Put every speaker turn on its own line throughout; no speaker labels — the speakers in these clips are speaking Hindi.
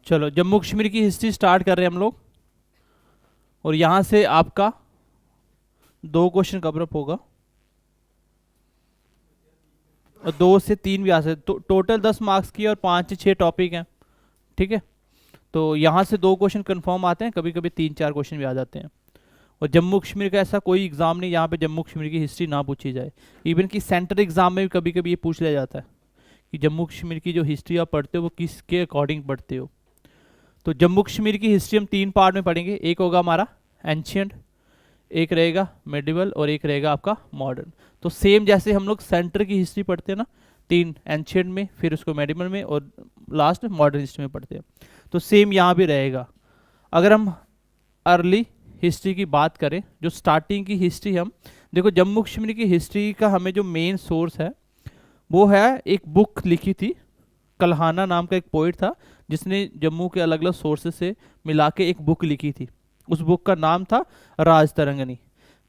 चलो जम्मू कश्मीर की हिस्ट्री स्टार्ट कर रहे हैं हम लोग, और यहाँ से आपका 2 क्वेश्चन कवर अप होगा और 2 से 3 भी आ सकते, तो टोटल 10 मार्क्स की और 5 से 6 टॉपिक हैं, ठीक है। तो यहाँ से 2 क्वेश्चन कंफर्म आते हैं, कभी कभी 3-4 क्वेश्चन भी आ जाते हैं। और जम्मू कश्मीर का ऐसा कोई एग्जाम नहीं यहाँ पे जम्मू कश्मीर की हिस्ट्री ना पूछी जाए। इवन कि सेंट्रल एग्जाम में भी कभी कभी ये पूछ लिया जाता है कि जम्मू कश्मीर की जो हिस्ट्री आप पढ़ते हो वो किसके अकॉर्डिंग पढ़ते हो। तो जम्मू कश्मीर की हिस्ट्री हम 3 पार्ट में पढ़ेंगे। एक होगा हमारा एंशियंट, एक रहेगा मेडिवल और एक रहेगा आपका मॉडर्न। तो सेम जैसे हम लोग सेंटर की हिस्ट्री पढ़ते हैं ना, 3 एंशियंट में, फिर उसको मेडिवल में और लास्ट मॉडर्न हिस्ट्री में पढ़ते हैं, तो सेम यहाँ भी रहेगा। अगर हम अर्ली हिस्ट्री की बात करें, जो स्टार्टिंग की हिस्ट्री, हम देखो जम्मू कश्मीर की हिस्ट्री का हमें जो मेन सोर्स है वो है एक बुक लिखी थी, कल्हाना नाम का एक पोइट था जिसने जम्मू के अलग अलग सोर्सेस से मिला के एक बुक लिखी थी। उस बुक का नाम था राज तरंगनी।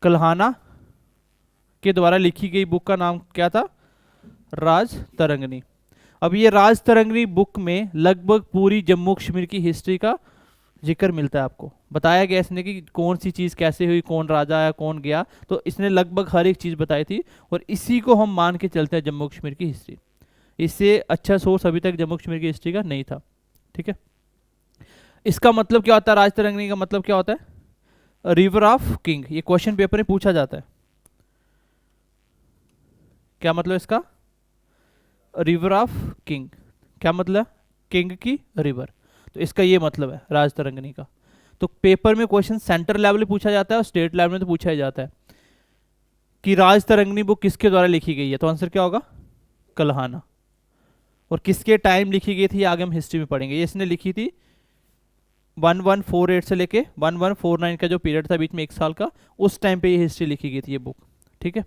कल्हाना के द्वारा लिखी गई बुक का नाम क्या था? राज तरंगनी। अब ये राज तरंगनी बुक में लगभग पूरी जम्मू कश्मीर की हिस्ट्री का जिक्र मिलता है। आपको बताया गया इसने कि कौन सी चीज़ कैसे हुई, कौन राजा आया, कौन गया, तो इसने लगभग हर एक चीज़ बताई थी और इसी को हम मान के चलते हैं जम्मू कश्मीर की हिस्ट्री। इससे अच्छा सोर्स अभी तक जम्मू कश्मीर की हिस्ट्री का नहीं था, ठीक है। इसका मतलब क्या होता है? राज तरंगनी का मतलब क्या होता है? River of king. ये क्वेश्चन पेपर में पूछा जाता है। क्या मतलब इसका? River of king. क्या मतलब? किंग की रिवर। तो इसका ये मतलब है राज तरंगनी का। तो पेपर में क्वेश्चन सेंट्रल लेवल में पूछा जाता है और स्टेट लेवल में तो पूछा ही जाता है कि राज तरंगनी बुक किसके द्वारा लिखी गई है, तो आंसर क्या होगा? कल्हाना। और किसके टाइम लिखी गई थी आगे हम हिस्ट्री में पढ़ेंगे। ये इसने लिखी थी 1148 से लेके 1149 का जो पीरियड था बीच में 1 साल का, उस टाइम पे ये हिस्ट्री लिखी गई थी ये बुक, ठीक है।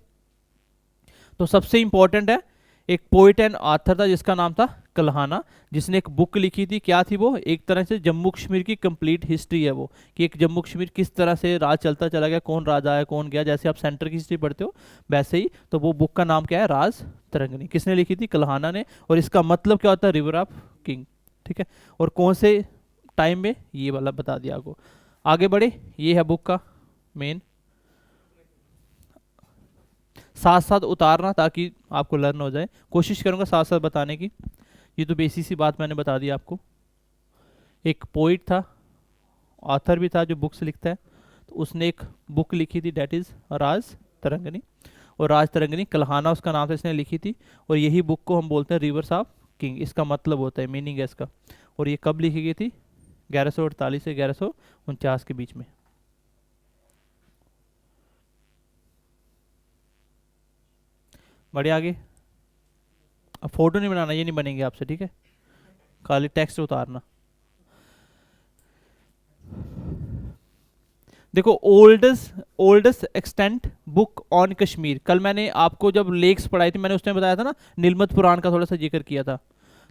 तो सबसे इंपॉर्टेंट है, एक पोइट एंड ऑथर था जिसका नाम था कल्हाना, जिसने एक बुक लिखी थी। क्या थी वो? एक तरह से जम्मू कश्मीर की कंप्लीट हिस्ट्री है वो, कि एक जम्मू कश्मीर किस तरह से राज चलता चला गया, कौन राजा है कौन गया, जैसे आप सेंटर की हिस्ट्री पढ़ते हो वैसे ही। तो वो बुक का नाम क्या है? राज तरंगनी। किसने लिखी थी? कल्हाना ने। और इसका मतलब क्या होता है? रिवर ऑफ किंग, ठीक है। और कौन से टाइम में, ये वाला बता दिया आपको। आगे बढ़े, ये है बुक का मेन। साथ साथ उतारना ताकि आपको लर्न हो जाए, कोशिश करूंगा साथ साथ बताने की। ये तो बेसिक सी बात मैंने बता दी आपको। एक पोइट था, ऑथर भी था जो बुक्स लिखता है, तो उसने एक बुक लिखी थी, डेट इज राज तरंगनी। और राज तरंगनी कल्हाना उसका नाम था, इसने लिखी थी। और यही बुक को हम बोलते हैं रिवर्स ऑफ किंग, इसका मतलब होता है, मीनिंग है इसका। और ये कब लिखी गई थी? 1148 से 1149 के बीच में। बढ़े आगे। अब फोटो नहीं बनाना, ये नहीं बनेंगे आपसे, ठीक है, खाली टेक्स्ट उतारना। देखो oldest extent book on Kashmir, कल मैंने आपको जब लेक्स पढ़ाई थी मैंने उस टाइम बताया था ना, नीलमत पुराण का थोड़ा सा जिक्र किया था।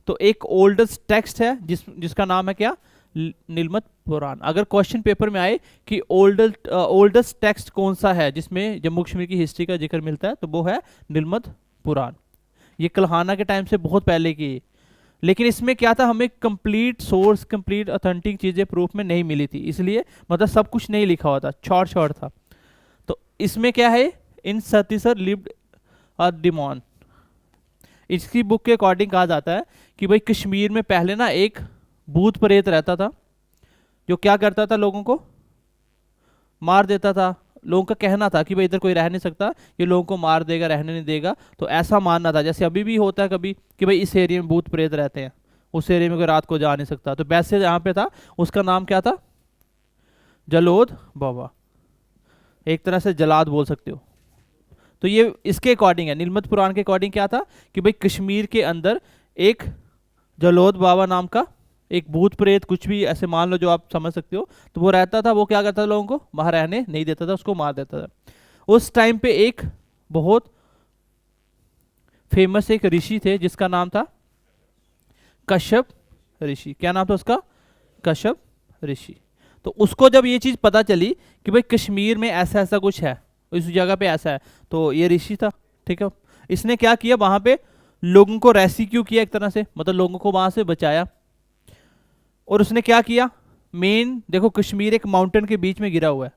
तो एक ओल्डेस्ट टेक्स्ट है जिसका नाम है क्या? नीलमत पुराण। अगर क्वेश्चन पेपर में आए कि ओल्डेस्ट टेक्स्ट कौन सा है जिसमें जम्मू कश्मीर की हिस्ट्री का जिक्र मिलता है, तो वो है नीलमत पुराण। ये कल्हाना के टाइम से बहुत पहले की, लेकिन इसमें क्या था, हमें कंप्लीट सोर्स, कंप्लीट ऑथेंटिक चीज़ें प्रूफ में नहीं मिली थी, इसलिए मतलब सब कुछ नहीं लिखा हुआ था, शॉर्ट शॉर्ट था। तो इसमें क्या है? इन सतीसर लिव्ड अ डिमॉन। इसकी बुक के अकॉर्डिंग कहा जाता है कि भाई कश्मीर में पहले ना एक भूत प्रेत रहता था जो क्या करता था, लोगों को मार देता था। लोगों का कहना था कि भाई इधर कोई रह नहीं सकता, ये लोगों को मार देगा, रहने नहीं देगा। तो ऐसा मानना था, जैसे अभी भी होता है कभी कि भाई इस एरिया में भूत प्रेत रहते हैं, उस एरिया में कोई रात को जा नहीं सकता। तो वैसे यहाँ पे था, उसका नाम क्या था? जलोद बाबा, एक तरह से जलाद बोल सकते हो। तो ये इसके अकॉर्डिंग है, नीलमत पुराण के अकॉर्डिंग क्या था कि भाई कश्मीर के अंदर एक जलोद बाबा नाम का एक भूत प्रेत, कुछ भी ऐसे मान लो जो आप समझ सकते हो, तो वो रहता था। वो क्या करता था, लोगों को वहां रहने नहीं देता था, उसको मार देता था। उस टाइम पे एक बहुत फेमस एक ऋषि थे जिसका नाम था कश्यप ऋषि। क्या नाम था उसका? कश्यप ऋषि। तो उसको जब ये चीज पता चली कि भाई कश्मीर में ऐसा ऐसा कुछ है, इस जगह पे ऐसा है, तो ये ऋषि था, ठीक है। इसने क्या किया, वहां पे लोगों को रेस्क्यू किया एक तरह से, मतलब लोगों को वहां से बचाया। और उसने क्या किया, मेन देखो कश्मीर एक माउंटेन के बीच में गिरा हुआ है,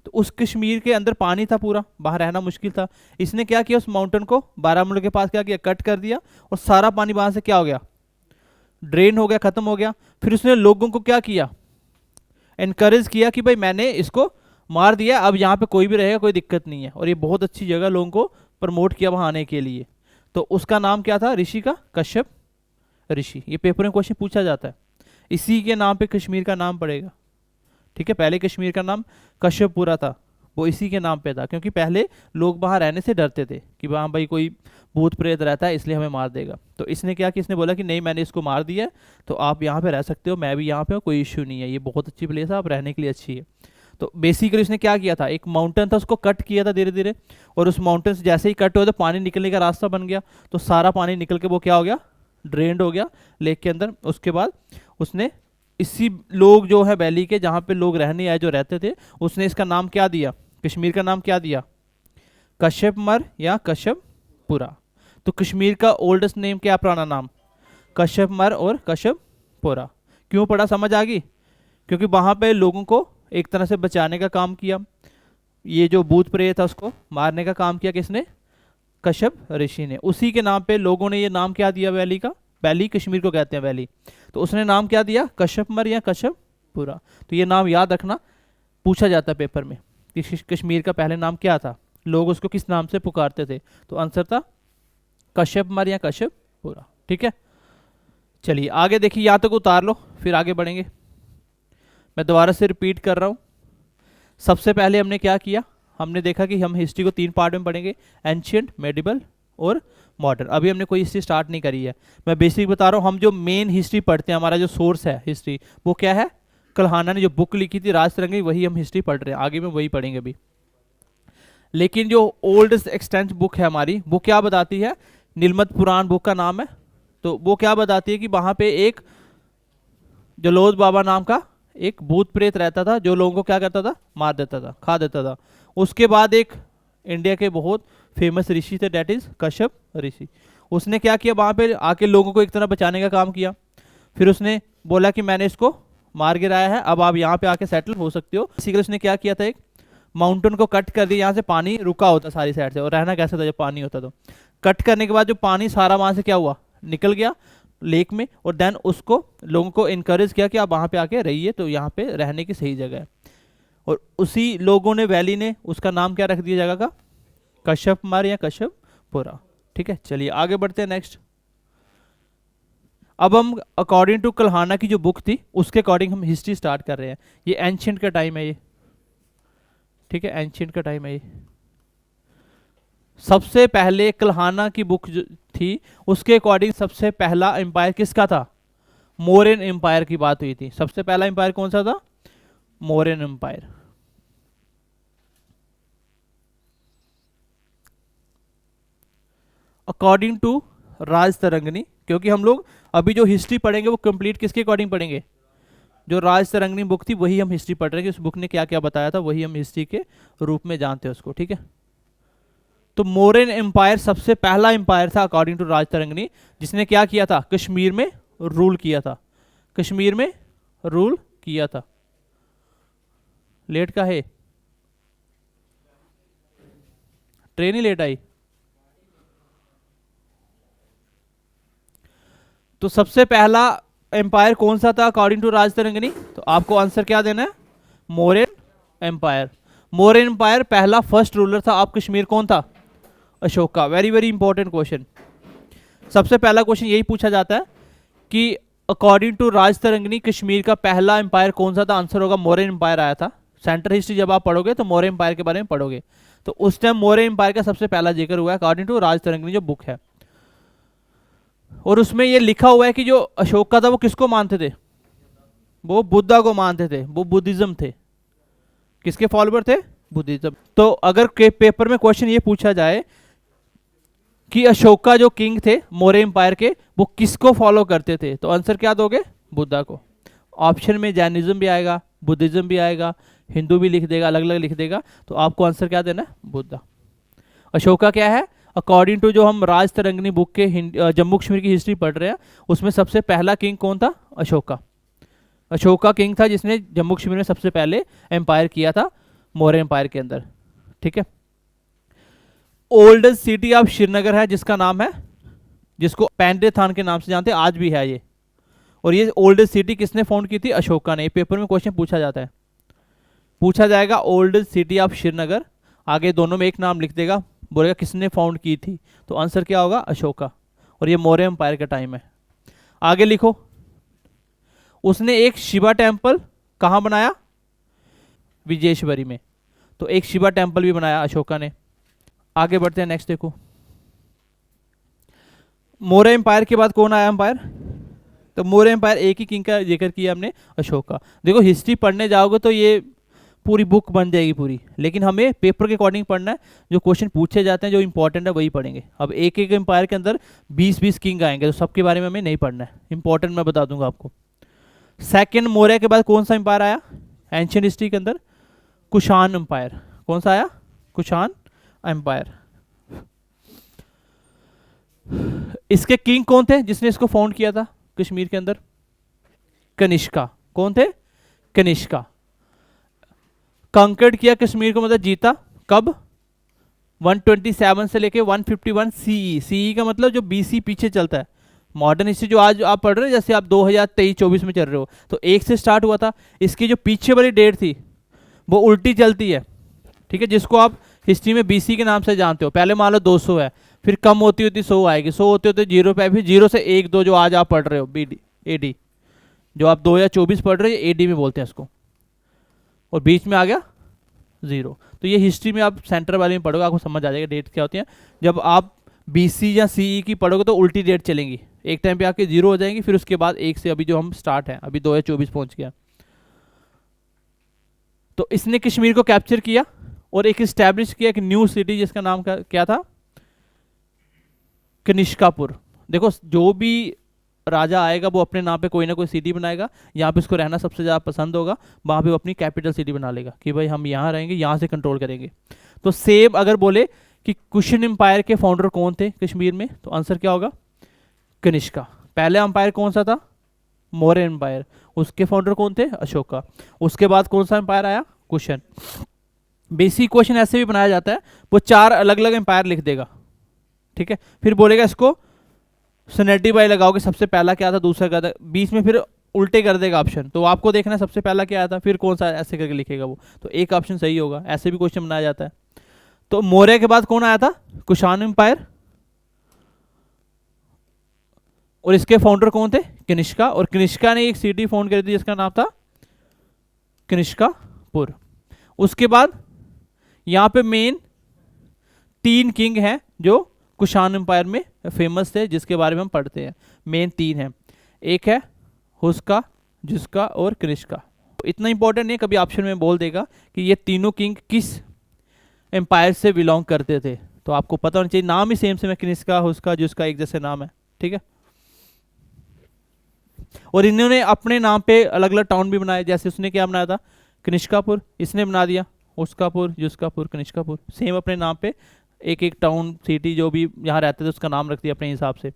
तो उस कश्मीर के अंदर पानी था पूरा, बाहर रहना मुश्किल था। इसने क्या किया, उस माउंटेन को बारामूला के पास क्या किया, कट कर दिया, और सारा पानी वहां से क्या हो गया, ड्रेन हो गया, खत्म हो गया। फिर उसने लोगों को क्या किया, एनकरेज किया कि भाई मैंने इसको मार दिया, अब यहाँ पे कोई भी रहेगा कोई दिक्कत नहीं है, और ये बहुत अच्छी जगह, लोगों को प्रमोट किया वहां आने के लिए। तो उसका नाम क्या था, ऋषि का, कश्यप ऋषि। ये पेपर में क्वेश्चन पूछा जाता है, इसी के नाम पे कश्मीर का नाम पड़ेगा। ठीक है, पहले कश्मीर का नाम कश्यपपुरा था, वो इसी के नाम पे था, क्योंकि पहले लोग वहाँ रहने से डरते थे कि वहाँ भाई कोई भूत प्रेत रहता है इसलिए हमें मार देगा। तो इसने क्या कि इसने बोला कि नहीं मैंने इसको मार दिया है, तो आप यहाँ पे रह सकते हो, मैं भी यहाँ पे हूँ, कोई इश्यू नहीं है, ये बहुत अच्छी प्लेस है, आप रहने के लिए अच्छी है। तो बेसिकली उसने क्या किया था, एक माउंटेन था उसको कट किया था धीरे धीरे, और उस माउंटेन से जैसे ही कट हुआ तो पानी निकलने का रास्ता बन गया, तो सारा पानी निकल के वो क्या हो गया, ड्रेन्ड हो गया लेक के अंदर। उसके बाद उसने इसी लोग जो है वैली के जहाँ पे लोग रहने आए जो रहते थे, उसने इसका नाम क्या दिया, कश्मीर का नाम क्या दिया, कश्यपमर या कश्यपपुरा। तो कश्मीर का ओल्डेस्ट नेम क्या, पुराना नाम, कश्यपमर और कश्यपपुरा। क्यों पड़ा, समझ आ गई, क्योंकि वहाँ पे लोगों को एक तरह से बचाने का काम किया, ये जो भूत प्रेत था उसको मारने का काम किया किसने, कश्यप ऋषि ने। उसी के नाम पे लोगों ने ये नाम क्या दिया वैली का, वैली कश्मीर को कहते हैं वैली, तो उसने नाम क्या दिया, कश्यपमर या कश्यपपुरा। तो ये नाम याद रखना, पूछा जाता है पेपर में कि कश्मीर का पहले नाम क्या था, लोग उसको किस नाम से पुकारते थे, तो आंसर था कश्यपमर या कश्यपपुरा। ठीक है, चलिए आगे देखिए, यहाँ तक उतार लो फिर आगे बढ़ेंगे। मैं दोबारा से रिपीट कर रहा हूँ, सबसे पहले हमने क्या किया, हमने देखा कि हम हिस्ट्री को 3 पार्ट में पढ़ेंगे, एंशियंट, मेडिवल और मॉडर्न। अभी हमने कोई हिस्ट्री स्टार्ट नहीं करी है, मैं बेसिक बता रहा हूँ। हम जो मेन हिस्ट्री पढ़ते हैं, हमारा जो सोर्स है हिस्ट्री, वो क्या है, कल्हाना ने जो बुक लिखी थी राजतरंगी, वही हम हिस्ट्री पढ़ रहे हैं, आगे में वही पढ़ेंगे अभी। लेकिन जो ओल्ड एक्सटेंट बुक है हमारी, वो क्या बताती है, नीलमत पुराण बुक का नाम है, तो वो क्या बताती है कि वहाँ पे एक जलोद बाबा नाम का एक भूत प्रेत रहता था, जो लोगों को क्या करता था, मार देता था, खा देता था। उसके बाद एक इंडिया के बहुत फेमस ऋषि थे, डेट इज कश्यप ऋषि। उसने क्या किया, वहाँ पे आके लोगों को एक तरह बचाने का काम किया। फिर उसने बोला कि मैंने इसको मार गिराया है, अब आप यहाँ पे आके सेटल हो सकते हो। इसी के लिए उसने क्या किया था, एक माउंटेन को कट कर दिया, यहाँ से पानी रुका होता सारी साइड से, और रहना कैसा था जब पानी होता, तो कट करने के बाद जो पानी सारा वहाँ से क्या हुआ, निकल गया लेक में, और देन उसको लोगों को इनकरेज किया कि आप वहाँ पे आके रहिए, तो यहाँ पे रहने की सही जगह है। और उसी लोगों ने, वैली ने, उसका नाम क्या रख दिया जगह का, कश्यपमर या कश्यपपुरा। ठीक है, चलिए आगे बढ़ते हैं नेक्स्ट। अब हम अकॉर्डिंग टू कल्हाना की जो बुक थी उसके अकॉर्डिंग हम हिस्ट्री स्टार्ट कर रहे हैं। ये एंशियंट का टाइम है ये, ठीक है, एंशियंट का टाइम है ये। सबसे पहले कल्हाना की बुक जो थी उसके अकॉर्डिंग सबसे पहला एम्पायर किसका था, मौर्यन एम्पायर की बात हुई थी। सबसे पहला एम्पायर कौन सा था, Mauryan empire. According to Rajatarangini, क्योंकि हम लोग अभी जो हिस्ट्री पढ़ेंगे वो कंप्लीट किसके अकॉर्डिंग पढ़ेंगे, जो राजतरंगिणी बुक थी वही हम हिस्ट्री पढ़ रहे हैं, कि उस बुक ने क्या क्या बताया था वही हम हिस्ट्री के रूप में जानते हैं उसको। ठीक है, तो मौर्यन एम्पायर सबसे पहला एम्पायर था अकॉर्डिंग टू राजतरंगिणी, जिसने क्या किया था, कश्मीर में रूल किया था, कश्मीर में रूल किया था। लेट का है, ट्रेन ही लेट आई। तो सबसे पहला एम्पायर कौन सा था अकॉर्डिंग टू राजतरंगिणी, तो आपको आंसर क्या देना है, मौर्यन एम्पायर। मौर्यन एम्पायर पहला फर्स्ट रूलर था। आप कश्मीर कौन था, Ashoka. Very very important question, सबसे पहला क्वेश्चन यही पूछा जाता है कि अकॉर्डिंग टू राजतरंगिणी कश्मीर का पहला एम्पायर कौन सा था, आंसर होगा मौर्यन एम्पायर आया था। सेंट्रल हिस्ट्री जब आप पढ़ोगे तो मौर्यन एम्पायर के बारे में पढ़ोगे, तो उस टाइम मौर्यन एम्पायर का सबसे पहला जिक्र हुआ है अकॉर्डिंग टू राजतरंगिणी जो बुक है। और उसमें ये लिखा हुआ है कि जो अशोका था वो किसको मानते थे, वो बुद्धा को मानते थे, वो बुद्धिज्म थे। किसके फॉलोअर थे, बुद्धिज्म। तो अगर के पेपर में क्वेश्चन ये पूछा जाए कि अशोका जो किंग थे मौर्य एम्पायर के, वो किसको फॉलो करते थे, तो आंसर क्या दोगे, बुद्धा को। ऑप्शन में जैनिज्म भी आएगा, बुद्धिज्म भी आएगा, हिंदू भी लिख देगा, अलग अलग लिख देगा, तो आपको आंसर क्या देना है, बुद्धा। अशोका क्या है, अकॉर्डिंग टू जो हम राजतरंगिणी बुक के जम्मू कश्मीर की हिस्ट्री पढ़ रहे हैं उसमें सबसे पहला किंग कौन था, अशोका। अशोका किंग था जिसने जम्मू कश्मीर में सबसे पहले एम्पायर किया था मौर्य एम्पायर के अंदर, ठीक है। ओल्डेस्ट सिटी ऑफ श्रीनगर है जिसका नाम है, जिसको पेंड्रे थान के नाम से जानते हैं, आज भी है ये। और ये ओल्डेस्ट सिटी किसने फाउंड की थी? अशोका ने। पेपर में क्वेश्चन पूछा जाता है, पूछा जाएगा ओल्डेस्ट सिटी ऑफ श्रीनगर, आगे दोनों में एक नाम लिख देगा, बोलेगा किसने फाउंड की थी, तो आंसर क्या होगा? अशोका। और ये मौर्य एम्पायर का टाइम है। आगे लिखो, उसने एक शिवा टेम्पल कहाँ बनाया? विजेश्वरी में। तो एक शिवा टेम्पल भी बनाया अशोका ने। आगे बढ़ते हैं, नेक्स्ट देखो, मौर्य एम्पायर के बाद कौन आया एम्पायर? तो मौर्य एम्पायर एक ही किंग का जिक्र किया हमने, अशोका। देखो हिस्ट्री पढ़ने जाओगे तो ये पूरी बुक बन जाएगी पूरी, लेकिन हमें पेपर के अकॉर्डिंग पढ़ना है, जो क्वेश्चन पूछे जाते हैं जो इंपॉर्टेंट है वही पढ़ेंगे। अब एक एक एम्पायर के अंदर 20-20 किंग आएंगे, तो सबके बारे में हमें नहीं पढ़ना है, इंपॉर्टेंट मैं बता दूंगा आपको। सेकंड मौर्य के बाद कौन सा एम्पायर आया एंशियंट हिस्ट्री के अंदर? कुषाण एम्पायर। कौन सा आया? कुषाण एम्पायर। इसके किंग कौन थे जिसने इसको फाउंड किया था कश्मीर के अंदर? कनिष्का। कौन थे? कनिष्का। कंकर्ड किया कश्मीर को, मतलब जीता। कब? 127 से लेके 151 सीई। सीई का मतलब जो बीसी पीछे चलता है, मॉडर्न हिस्ट्री जो आज आप पढ़ रहे हो, जैसे आप 2023-24 में चल रहे हो, तो एक से स्टार्ट हुआ था। इसकी जो पीछे वाली डेट थी वो उल्टी चलती है, ठीक है, जिसको आप हिस्ट्री में बीसी के नाम से जानते हो। पहले मान लो 200 है, फिर कम होती होती 100 आएगी, 100 होते होते 0 पे, फिर 0 से 1-2 जो आज आप पढ़ रहे हो, बीडी एडी, जो आप 2024 पढ़ रहे हो एडी में बोलते हैं इसको, और बीच में आ गया 0। तो ये हिस्ट्री में आप सेंटर वाले में पढ़ोगे, आपको समझ आ जाएगा डेट क्या होती है। जब आप बीसी या सीई की पढ़ोगे तो उल्टी डेट चलेंगी, एक टाइम पे आके 0 हो जाएंगी, फिर उसके बाद 1 से अभी जो हम स्टार्ट है, अभी 2024 पहुंच गया। तो इसने कश्मीर को कैप्चर किया और एक इस्टेब्लिश किया एक न्यू सिटी जिसका नाम क्या था? कनिष्कापुर। देखो जो भी राजा आएगा वो अपने नाम पे कोई ना कोई सिटी बनाएगा, यहाँ पे उसको रहना सबसे ज़्यादा पसंद होगा, वहाँ पे वो अपनी कैपिटल सिटी बना लेगा कि भाई हम यहाँ रहेंगे, यहाँ से कंट्रोल करेंगे। तो सेम अगर बोले कि कुशन एम्पायर के फाउंडर कौन थे कश्मीर में, तो आंसर क्या होगा? कनिष्का। पहले एम्पायर कौन सा था? मौर्य एम्पायर। उसके फाउंडर कौन थे? अशोका। उसके बाद कौन सा एम्पायर आया? कुशन। बेसिक क्वेश्चन ऐसे भी बनाया जाता है, वो 4 अलग अलग एम्पायर लिख देगा, ठीक है, फिर बोलेगा इसको सनेटी बाई लगाओगे, सबसे पहला क्या था, दूसरा क्या था, बीच में फिर उल्टे कर देगा ऑप्शन, तो आपको देखना है सबसे पहला क्या आया था, फिर कौन सा, ऐसे करके लिखेगा वो, तो एक ऑप्शन सही होगा। ऐसे भी क्वेश्चन बनाया जाता है। तो मौर्य के बाद कौन आया था? कुषाण एम्पायर। और इसके फाउंडर कौन थे? कनिष्का। और कनिष्का ने एक सिटी फाउंड करी थी जिसका नाम था कनिष्कापुर। उसके बाद यहाँ पे मेन 3 किंग हैं जो कुषाण एम्पायर में फेमस थे, जिसके बारे में हम पढ़ते हैं। मेन 3 हैं, एक है हुस्का, जुस्का और कनिष्का। इतना इंपॉर्टेंट नहीं, कभी ऑप्शन में बोल देगा कि ये तीनों किंग किस एम्पायर से बिलोंग करते थे, तो आपको पता होना चाहिए। नाम ही सेम सेम है, कनिष्का, हुस्का, जुस्का, एक जैसे नाम है, ठीक है। और इन्होंने अपने नाम पे अलग अलग टाउन भी बनाए, जैसे उसने क्या बनाया था? कनिष्कापुर। इसने बना दिया हुस्कापुर, जुस्कापुर, कनिष्कापुर, सेम अपने नाम पे एक एक टाउन सिटी जो भी यहाँ रहते थे उसका नाम रख दिया अपने हिसाब से।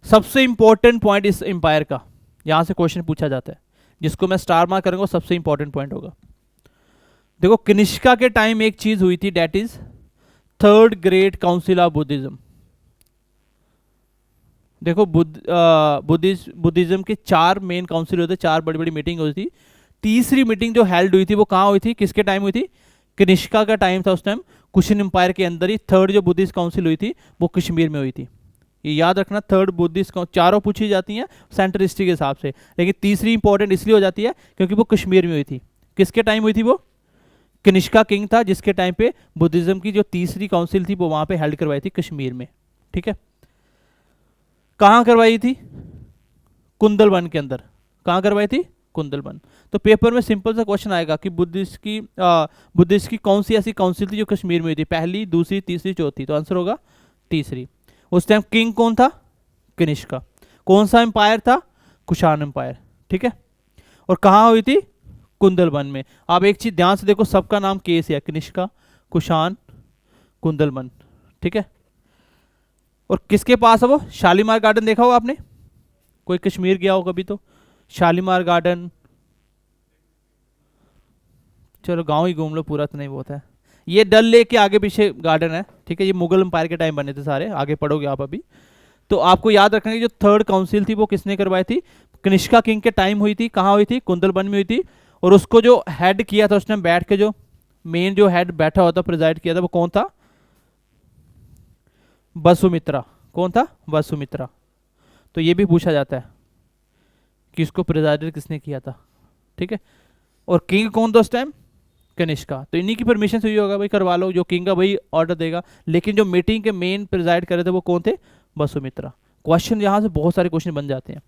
सबसे इंपॉर्टेंट पॉइंट इस एम्पायर का, यहां से क्वेश्चन पूछा जाता है, जिसको मैं स्टार मार्क करूंगा, सबसे इंपॉर्टेंट पॉइंट होगा। देखो कनिष्का के टाइम एक चीज हुई थी, that is third great council of Buddhism. देखो बुद्धिज्म के 4 मेन काउंसिल होते, 4 बड़ी बड़ी मीटिंग हुई थी। तीसरी मीटिंग जो हेल्ड हुई थी वो कहाँ हुई थी, किसके टाइम हुई थी? कनिष्का का टाइम था उस टाइम, कुशन एम्पायर के अंदर ही। थर्ड जो बुद्धिस्ट काउंसिल हुई थी वो कश्मीर में हुई थी, ये याद रखना। थर्ड बुद्धिस्ट, चारों पूछी जाती हैं सेंटर हिस्ट्री के हिसाब से, लेकिन तीसरी इंपॉर्टेंट इसलिए हो जाती है क्योंकि वो कश्मीर में हुई थी। किसके टाइम हुई थी वो? कनिष्का किंग था जिसके टाइम पे बुद्धिज्म की जो तीसरी काउंसिल थी वो वहां पे हेल्ड करवाई थी कश्मीर में, ठीक है। कहाँ करवाई थी? कुंदलवन के अंदर। कहाँ करवाई थी? कुंदलवन। तो पेपर में सिंपल सा क्वेश्चन आएगा कि बुद्धिस्ट की कौन सी ऐसी काउंसिल थी जो कश्मीर में हुई थी, पहली, दूसरी, तीसरी, चौथी, तो आंसर होगा तीसरी। उस टाइम किंग कौन था? कनिष्का। कौन सा एम्पायर था? कुषाण एम्पायर, ठीक है। और कहाँ हुई थी? कुंदलवन में। आप एक चीज ध्यान से देखो, सबका नाम केस है, कनिष्का, कुषाण, कुंदलवन, ठीक है। और किसके पास है वो? शालीमार गार्डन देखा होगा आपने, कोई कश्मीर गया हो कभी तो, शालीमार गार्डन, चलो गांव ही घूम लो पूरा तो नहीं बहुत है। ये डल लेक के आगे पीछे गार्डन है, ठीक है। ये मुगल एम्पायर के टाइम बने थे सारे, आगे पढ़ोगे आप अभी। तो आपको याद रखना कि जो थर्ड काउंसिल थी वो किसने करवाई थी? कनिष्का किंग के टाइम हुई थी। कहाँ हुई थी? कुंदलबन में हुई थी। और उसको जो हेड किया था उसने बैठ के, जो मेन जो हेड बैठा हुआ था, प्रिजाइड किया था, वो कौन था? वसुमित्रा। कौन था? वसुमित्रा। तो ये भी पूछा जाता है कि इसको प्रिजाइडेड किसने किया था, ठीक है। और किंग कौन था उस टाइम? कनिष्का। तो इन्हीं की परमिशन से हुई होगा भाई, करवा लो, जो किंग का भाई ऑर्डर देगा। लेकिन जो मीटिंग के मेन प्रिजाइड कर रहे थे वो कौन थे? वसुमित्रा। क्वेश्चन यहाँ से बहुत सारे क्वेश्चन बन जाते हैं।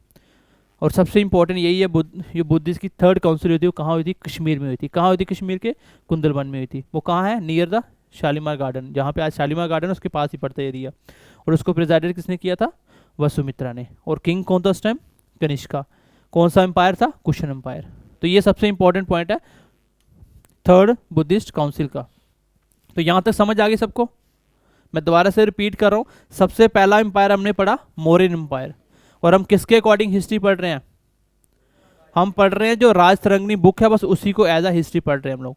और सबसे इंपॉर्टेंट यही है, ये बुद्धिस्ट की थर्ड काउंसिल हुई थी, वो कहाँ हुई थी? कश्मीर में हुई थी। कहाँ हुई थी? कश्मीर के कुंदलबन में हुई थी। वो कहाँ है? नियर द शालीमार गार्डन, जहाँ पे आज शालीमार गार्डन है उसके पास ही पड़ता है एरिया। और उसको प्रिजाइडेड किसने किया था? वसुमित्रा ने। और किंग कौन था उस टाइम? कनिष्का। कौन सा एम्पायर था? कुशन एम्पायर। तो ये सबसे इंपॉर्टेंट पॉइंट है थर्ड बुद्धिस्ट काउंसिल का। तो यहाँ तक समझ आ गई सबको? मैं दोबारा से रिपीट कर रहा हूँ, सबसे पहला एम्पायर हमने पढ़ा मौर्यन एम्पायर। और हम किसके अकॉर्डिंग हिस्ट्री पढ़ रहे हैं? हम पढ़ रहे हैं जो राजतरंगिणी बुक है, बस उसी को एज अ हिस्ट्री पढ़ रहे हैं हम लोग,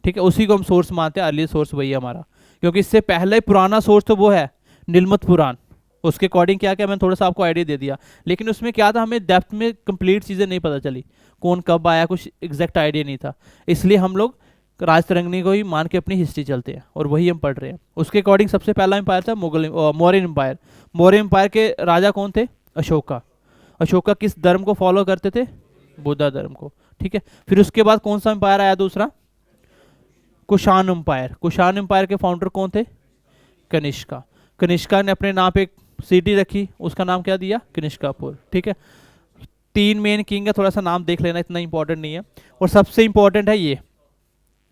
ठीक है। उसी को हम सोर्स मानते हैं, अर्ली सोर्स वही है हमारा। क्योंकि इससे पहले पुराना सोर्स तो वो है नीलमत पुराण, उसके अकॉर्डिंग क्या क्या मैंने थोड़ा सा आपको आइडिया दे दिया। लेकिन उसमें क्या था, हमें डेप्थ में कंप्लीट चीज़ें नहीं पता चली, कौन कब आया, कुछ एग्जैक्ट आइडिया नहीं था। इसलिए हम लोग राजतरंगिणी को ही मान के अपनी हिस्ट्री चलते हैं, और वही हम पढ़ रहे हैं। उसके अकॉर्डिंग सबसे पहला एम्पायर था मौर्यन एम्पायर। मौर्यन एम्पायर के राजा कौन थे? अशोका। अशोका किस धर्म को फॉलो करते थे? बुद्ध धर्म को, ठीक है। फिर उसके बाद कौन सा एम्पायर आया? दूसरा कुषाण एम्पायर। कुषाण एम्पायर के फाउंडर कौन थे? कनिष्का। कनिष्का ने अपने नाम पे एक सिटी रखी, उसका नाम क्या दिया? कनिष्कापुर, ठीक है। तीन मेन किंग है, थोड़ा सा नाम देख लेना, इतना इंपॉर्टेंट नहीं है। और सबसे इंपॉर्टेंट है ये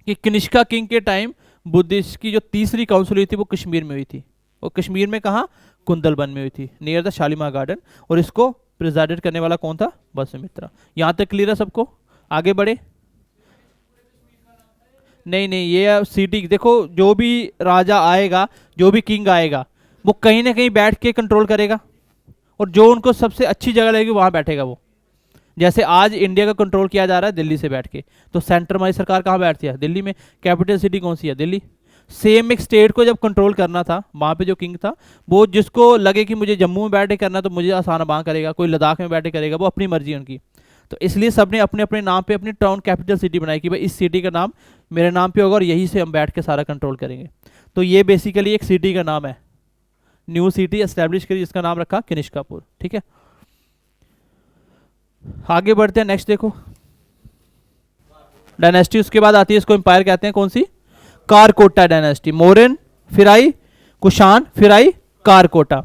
कि कनिष्का किंग के टाइम बुद्धिस्ट की जो तीसरी काउंसिल हुई थी वो कश्मीर में हुई थी। और कश्मीर में कहाँ? कुंदलबन में हुई थी, नियर द शालीमार गार्डन। और इसको प्रिजाइडेड करने वाला कौन था? वसुमित्रा। यहाँ तक क्लियर है सबको? आगे बढ़े? नहीं नहीं, ये सिटी देखो, जो भी राजा आएगा, जो भी किंग आएगा, वो कहीं ना कहीं बैठ के कंट्रोल करेगा, और जो उनको सबसे अच्छी जगह लगेगी वहां बैठेगा वो। जैसे आज इंडिया का कंट्रोल किया जा रहा है दिल्ली से बैठ के, तो सेंटर हमारी सरकार कहाँ बैठती है? दिल्ली में। कैपिटल सिटी कौन सी है? दिल्ली। सेम एक स्टेट को जब कंट्रोल करना था, वहाँ पे जो किंग था, वो जिसको लगे कि मुझे जम्मू में बैठ के करना तो मुझे आसान वहाँ करेगा, कोई लद्दाख में बैठ के करेगा, वो अपनी मर्जी है उनकी। तो इसलिए सबने अपने अपने नाम पे अपनी टाउन कैपिटल सिटी बनाई कि भाई इस सिटी का नाम मेरे नाम पे होगा और यहीं से हम बैठ के सारा कंट्रोल करेंगे। तो ये बेसिकली एक सिटी का नाम है, न्यू सिटी एस्टेब्लिश करी, जिसका नाम रखा कनिष्कापुर, ठीक है। आगे बढ़ते हैं, नेक्स्ट देखो डायनेस्टी। उसके बाद आती है, इसको एम्पायर कहते हैं, कौन सी? कारकोटा डायनेस्टी। मौर्यन, फिर आई कुषाण, फिर आई कारकोटा।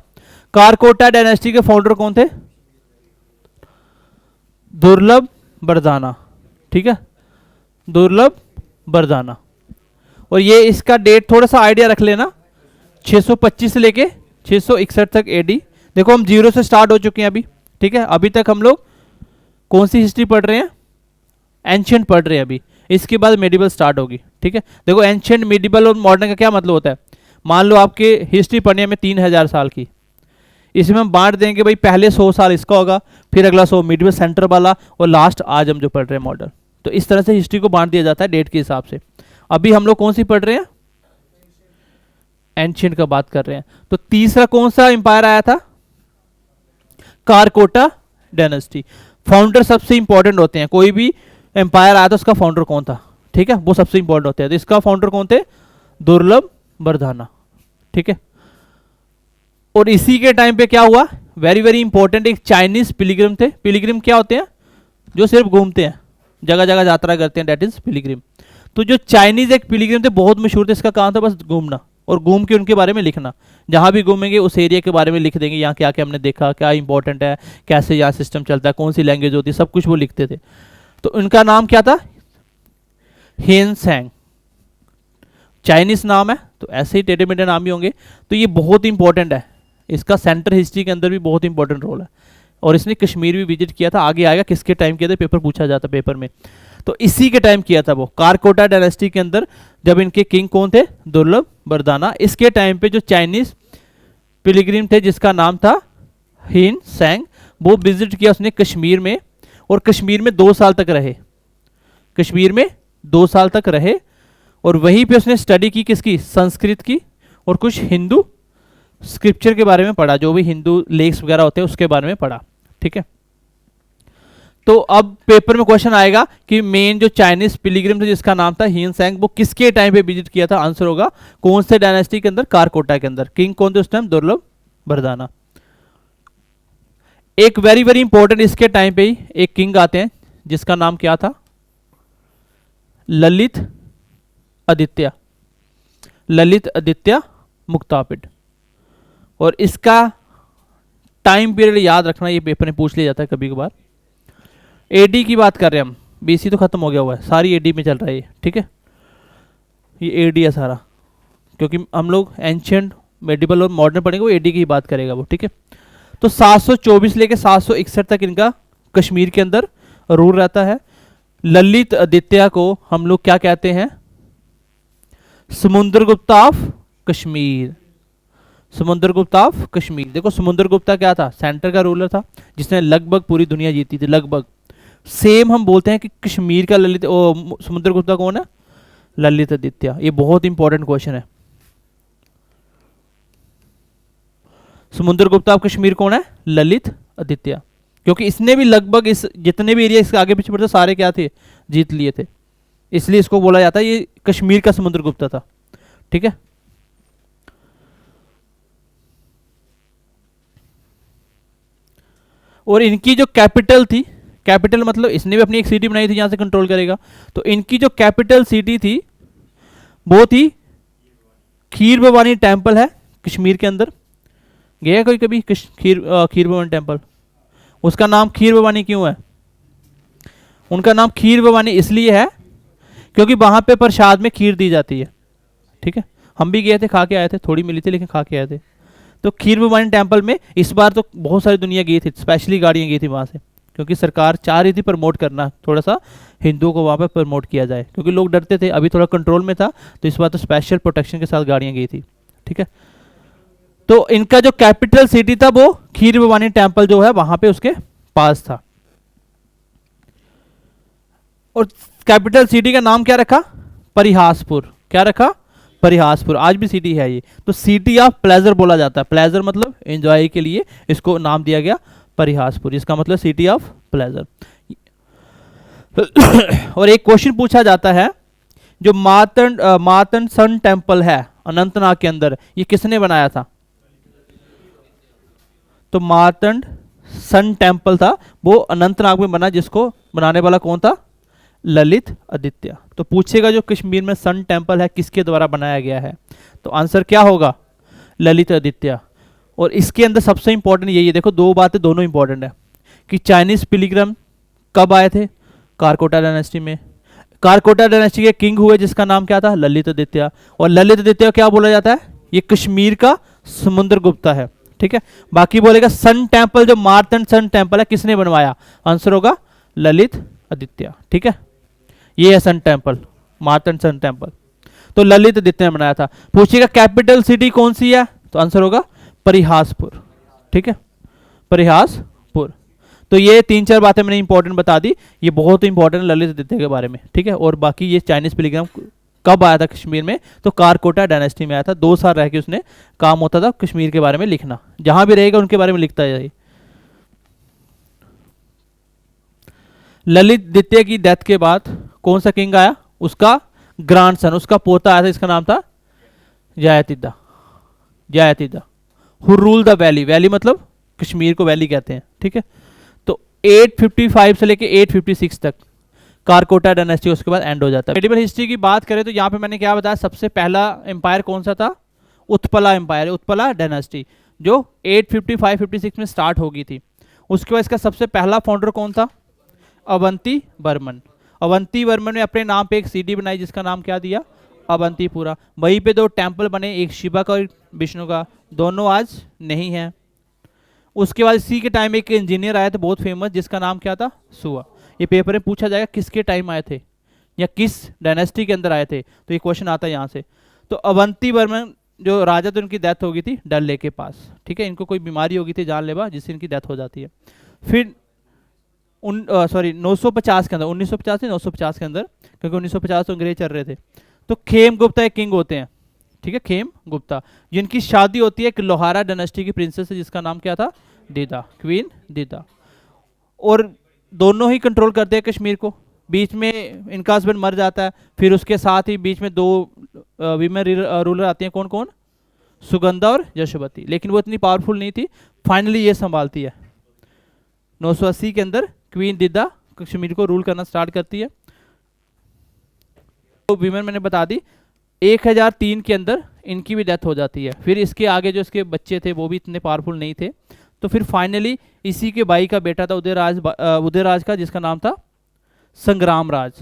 कारकोटा डायनेस्टी के फाउंडर कौन थे? दुर्लभ बरदाना, ठीक है, दुर्लभ बरदाना। और ये इसका डेट थोड़ा सा आइडिया रख लेना, 625 से लेके 661 तक एडी। देखो हम 0 से स्टार्ट हो चुके हैं अभी, ठीक है। अभी तक हम लोग कौन सी हिस्ट्री पढ़ रहे हैं? एंशिएंट पढ़ रहे हैं अभी। इसके बाद मेडिवल स्टार्ट होगी, ठीक है। देखो एंशिएंट, मेडिवल और मॉडर्न का क्या मतलब होता है? मान लो आपके हिस्ट्री पढ़ने में 3000 साल की, इसमें हम बांट देंगे भाई, पहले 100 साल इसका होगा, फिर अगला 100 मिडवे सेंटर वाला, और लास्ट आज हम जो पढ़ रहे हैं मॉडर्न। तो इस तरह से हिस्ट्री को बांट दिया जाता है डेट के हिसाब से। अभी हम लोग कौन सी पढ़ रहे हैं? एंशिएंट का बात कर रहे हैं। तो तीसरा कौन सा एम्पायर आया था? कारकोटा डायनेस्टी। फाउंडर सबसे इंपॉर्टेंट होते हैं, कोई भी एम्पायर आया था उसका फाउंडर कौन था, ठीक है, वो सबसे इंपॉर्टेंट होते हैं। तो इसका फाउंडर कौन थे? दुर्लभ बरदाना, ठीक है। और इसी के टाइम पे क्या हुआ, वेरी वेरी इंपॉर्टेंट, एक चाइनीज पिलिग्रिम थे। पिलिग्रिम क्या होते हैं? जो सिर्फ घूमते हैं, जगह जगह यात्रा करते हैं, डेट इज पिलिग्रिम। तो जो चाइनीज एक पिलिग्रिम थे, बहुत मशहूर थे, इसका काम था बस घूमना और घूम के उनके बारे में लिखना। जहाँ भी घूमेंगे उस एरिया के बारे में लिख देंगे, यहाँ क्या क्या हमने देखा, क्या इंपॉर्टेंट है, कैसे यहाँ सिस्टम चलता है, कौन सी लैंग्वेज होती है, सब कुछ वो लिखते थे। तो उनका नाम क्या था? हेन सैंग। चाइनीज नाम है तो ऐसे ही टेढ़े मेढ़े नाम ही होंगे। तो ये बहुत इंपॉर्टेंट है, इसका सेंटर हिस्ट्री के अंदर भी बहुत इंपॉर्टेंट रोल है। और इसने कश्मीर भी विजिट किया था, आगे आएगा किसके टाइम किया था, पेपर पूछा जाता पेपर में। तो इसी के टाइम किया था वो, कारकोटा डायनेस्टी के अंदर, जब इनके किंग कौन थे? दुर्लभ बरदाना। इसके टाइम पे जो चाइनीज पिलग्रिम थे जिसका नाम था हिन सैंग, वो विजिट किया उसने कश्मीर में, और कश्मीर में 2 साल तक रहे, कश्मीर में 2 साल तक रहे, और वहीं पे उसने स्टडी की किसकी, संस्कृत की, और कुछ हिंदू स्क्रिप्चर के बारे में पढ़ा, जो भी हिंदू लेक्स वगैरह होते हैं उसके बारे में पढ़ा। ठीक है, तो अब पेपर में क्वेश्चन आएगा कि मेन जो चाइनीज पिलग्रिम थे जिसका नाम था हिन सैंग, वो किसके टाइम पे विजिट किया था, आंसर होगा कौन से डायनेस्टी के अंदर, कारकोटा के अंदर। किंग कौन थे उस टाइम, दुर्लभ बरदाना। एक वेरी वेरी इंपॉर्टेंट, इसके टाइम पे ही एक किंग आते हैं जिसका नाम क्या था, ललित आदित्य, ललित आदित्य मुक्तापिड, और इसका टाइम पीरियड याद रखना, ये पेपर में पूछ लिया जाता है कभी कभार। एडी की बात कर रहे हैं हम, बीसी तो खत्म हो गया हुआ है, सारी एडी में चल रहा है ये। ठीक है, ये एडी है सारा, क्योंकि हम लोग एंशियंट मेडिवल और मॉडर्न पढ़ेंगे, वो एडी की ही बात करेगा वो। ठीक है, तो 724 लेके 761 तक इनका कश्मीर के अंदर रूल रहता है। ललित आदित्य को हम लोग क्या कहते हैं, समुद्रगुप्त ऑफ कश्मीर, समुद्रगुप्त ऑफ कश्मीर। देखो समुद्रगुप्ता क्या था, सेंटर का रूलर था जिसने लगभग पूरी दुनिया जीती थी, लगभग। सेम हम बोलते हैं कि कश्मीर का ललित समुद्रगुप्ता कौन है, ललित आदित्य। ये बहुत इंपॉर्टेंट क्वेश्चन है, समुद्रगुप्ता ऑफ कश्मीर कौन है, ललित आदित्य, क्योंकि इसने भी लगभग इस जितने भी एरिया इसके आगे पीछे पड़ते सारे क्या थे, जीत लिए थे, इसलिए इसको बोला जाता है ये कश्मीर का समुद्रगुप्ता था। ठीक है, और इनकी जो कैपिटल थी, कैपिटल मतलब इसने भी अपनी एक सिटी बनाई थी जहां से कंट्रोल करेगा, तो इनकी जो कैपिटल सिटी थी वो थी खीर भवानी टेम्पल है कश्मीर के अंदर। गया कोई कभी खीर भवानी टेम्पल? उसका नाम खीर भवानी क्यों है? उनका नाम खीर भवानी इसलिए है क्योंकि वहां पे प्रसाद में खीर दी जाती है। ठीक है, हम भी गए थे, खा के आए थे, थोड़ी मिली थी लेकिन खा के आए थे। तो खीर भवानी टेम्पल में इस बार तो बहुत सारी दुनिया गई थी, स्पेशली गाड़ियाँ गई थी वहाँ से, क्योंकि सरकार चाह रही थी प्रमोट करना, थोड़ा सा हिंदुओं को वहाँ पे प्रमोट किया जाए, क्योंकि लोग डरते थे, अभी थोड़ा कंट्रोल में था, तो इस बार तो स्पेशल प्रोटेक्शन के साथ गाड़ियाँ गई थी। ठीक है, तो इनका जो कैपिटल सिटी था वो खीर भवानी टेम्पल जो है वहाँ पे उसके पास था। और कैपिटल सिटी का नाम क्या रखा? परिहासपुर। क्या रखा? परिहासपुर। आज भी सिटी है ये, तो सिटी ऑफ प्लेजर बोला जाता है। प्लेजर मतलब एंजॉय के लिए इसको नाम दिया गया परिहासपुर, इसका मतलब सिटी ऑफ प्लेजर। और एक क्वेश्चन पूछा जाता है, जो मातंड सन टेम्पल है अनंतनाग के अंदर, ये किसने बनाया था? तो मातंड सन टेम्पल था वो अनंतनाग में बना, जिसको बनाने वाला कौन था? ललित आदित्य। तो पूछेगा जो कश्मीर में सन टेम्पल है किसके द्वारा बनाया गया है, तो आंसर क्या होगा? ललित आदित्य। और इसके अंदर सबसे इंपॉर्टेंट यही है, देखो दो बातें दोनों इंपॉर्टेंट है, कि चाइनीज पिलग्रिम कब आए थे? कारकोटा डायनेस्टी में। कारकोटा डायनेस्टी के किंग हुए जिसका नाम क्या था? ललित आदित्य। और ललित आदित्य क्या बोला जाता है? ये कश्मीर का समुद्रगुप्ता है। ठीक है, बाकी बोलेगा सन टेम्पल, जो मार्तंड सन टेम्पल है किसने बनवाया? आंसर होगा ललित आदित्य। ठीक है, ये है sun temple, Martand sun temple, तो ललित आदित्य ने बनाया था। पूछिएगा कैपिटल सिटी कौन सी है, तो आंसर होगा परिहासपुर। ठीक है, परिहासपुर। तो ये 3-4 बातें मैंने इंपॉर्टेंट बता दी, ये बहुत इंपॉर्टेंट ललित आदित्य के बारे में। ठीक है, और बाकी ये चाइनीज पिलग्रिम कब आया था कश्मीर में, तो कारकोटा डायनेस्टी में आया था। 2 साल रह के उसने काम होता था कश्मीर के बारे में लिखना, जहां भी रहेगा उनके बारे में लिखता है। ललित आदित्य की डेथ के बाद कौन सा किंग आया? उसका ग्रैंडसन, उसका पोता आया था, इसका नाम था Jayatidda. Jayatidda who rule the valley, valley मतलब कश्मीर को वैली कहते हैं। ठीक है, तो 855 से लेके 856 तक कारकोटा डायनेस्टी, उसके बाद एंड हो जाता है। मेडिवल हिस्ट्री की बात करें तो यहाँ पे मैंने क्या बताया, सबसे पहला एम्पायर कौन सा था? उत्पला एम्पायर, उत्पला डायनेस्टी, जो 855-56 में स्टार्ट हो गई थी। उसके बाद इसका सबसे पहला फाउंडर कौन था? अवंती वर्मन। अवंती वर्मन ने अपने नाम पे एक सिटी बनाई जिसका नाम क्या दिया? अवंतीपुरा। वहीं पे 2 टेम्पल बने, एक शिवा का और विष्णु का, दोनों आज नहीं है। उसके बाद इसी के टाइम एक इंजीनियर आया था बहुत फेमस, जिसका नाम क्या था? सुआ। ये पेपर में पूछा जाएगा किसके टाइम आए थे या किस डायनेस्टी के अंदर आए थे, तो ये क्वेश्चन आता है यहाँ से। तो अवंती वर्मन जो राजा थे उनकी डेथ हो गई थी डल लेक के पास, ठीक है। इनको कोई बीमारी हो गई थी जानलेवा जिससे इनकी डेथ हो जाती है। फिर सॉरी 950 के अंदर, 1950 से 950 के अंदर, क्योंकि 1950 तो अंग्रेज चल रहे थे, तो खेम गुप्ता एक किंग होते हैं, ठीक है, खेम गुप्ता, जिनकी शादी होती है एक लोहारा डायनेस्टी की प्रिंसेस से जिसका नाम क्या था, दीदा, क्वीन दीदा। और दोनों ही कंट्रोल करते हैं कश्मीर को। बीच में इनका हस्बैंड मर जाता है, फिर उसके साथ ही बीच में दो वीमेन रूलर आती हैं, कौन कौन, सुगंधा और यशोवती, लेकिन वो इतनी पावरफुल नहीं थी, फाइनली ये संभालती है। 980 के अंदर क्वीन दीदा कश्मीर को रूल करना स्टार्ट करती है। तो वीमेन मैंने बता दी। 1003 के अंदर इनकी भी डेथ हो जाती है। फिर इसके आगे जो इसके बच्चे थे वो भी इतने पावरफुल नहीं थे, तो फिर फाइनली इसी के भाई का बेटा था उदयराज का, जिसका नाम था संग्राम राज,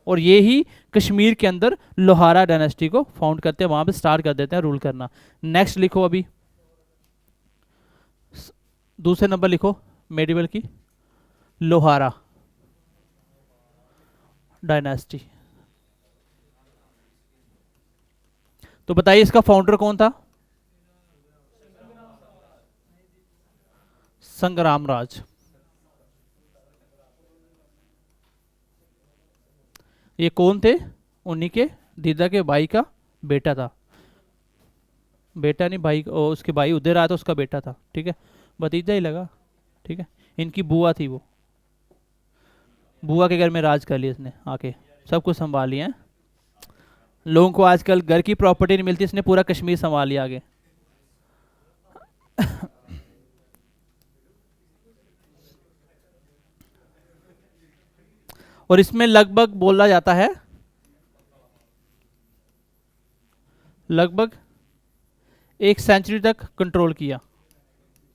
और ये ही कश्मीर के अंदर लोहारा डायनेस्टी को फाउंड करते हैं, वहां पे स्टार्ट कर देते हैं रूल करना। नेक्स्ट लिखो, अभी दूसरे नंबर लिखो मेडिवल की लोहारा डायनेस्टी। तो बताइए इसका फाउंडर कौन था, संग्राम राज। ये कौन थे, उन्हीं के दीदा के भाई का बेटा था, बेटा नहीं भाई, उसके भाई उदयराज था, उसका बेटा था, ठीक है, भतीजा ही लगा, ठीक है। इनकी बुआ थी वो, बुआ के घर में राज कर लिया इसने आके, सब कुछ संभाल लिया है। लोगों को आजकल घर की प्रॉपर्टी नहीं मिलती, इसने पूरा कश्मीर संभाल लिया आगे। और इसमें लगभग बोला जाता है लगभग 1 सेंचुरी तक कंट्रोल किया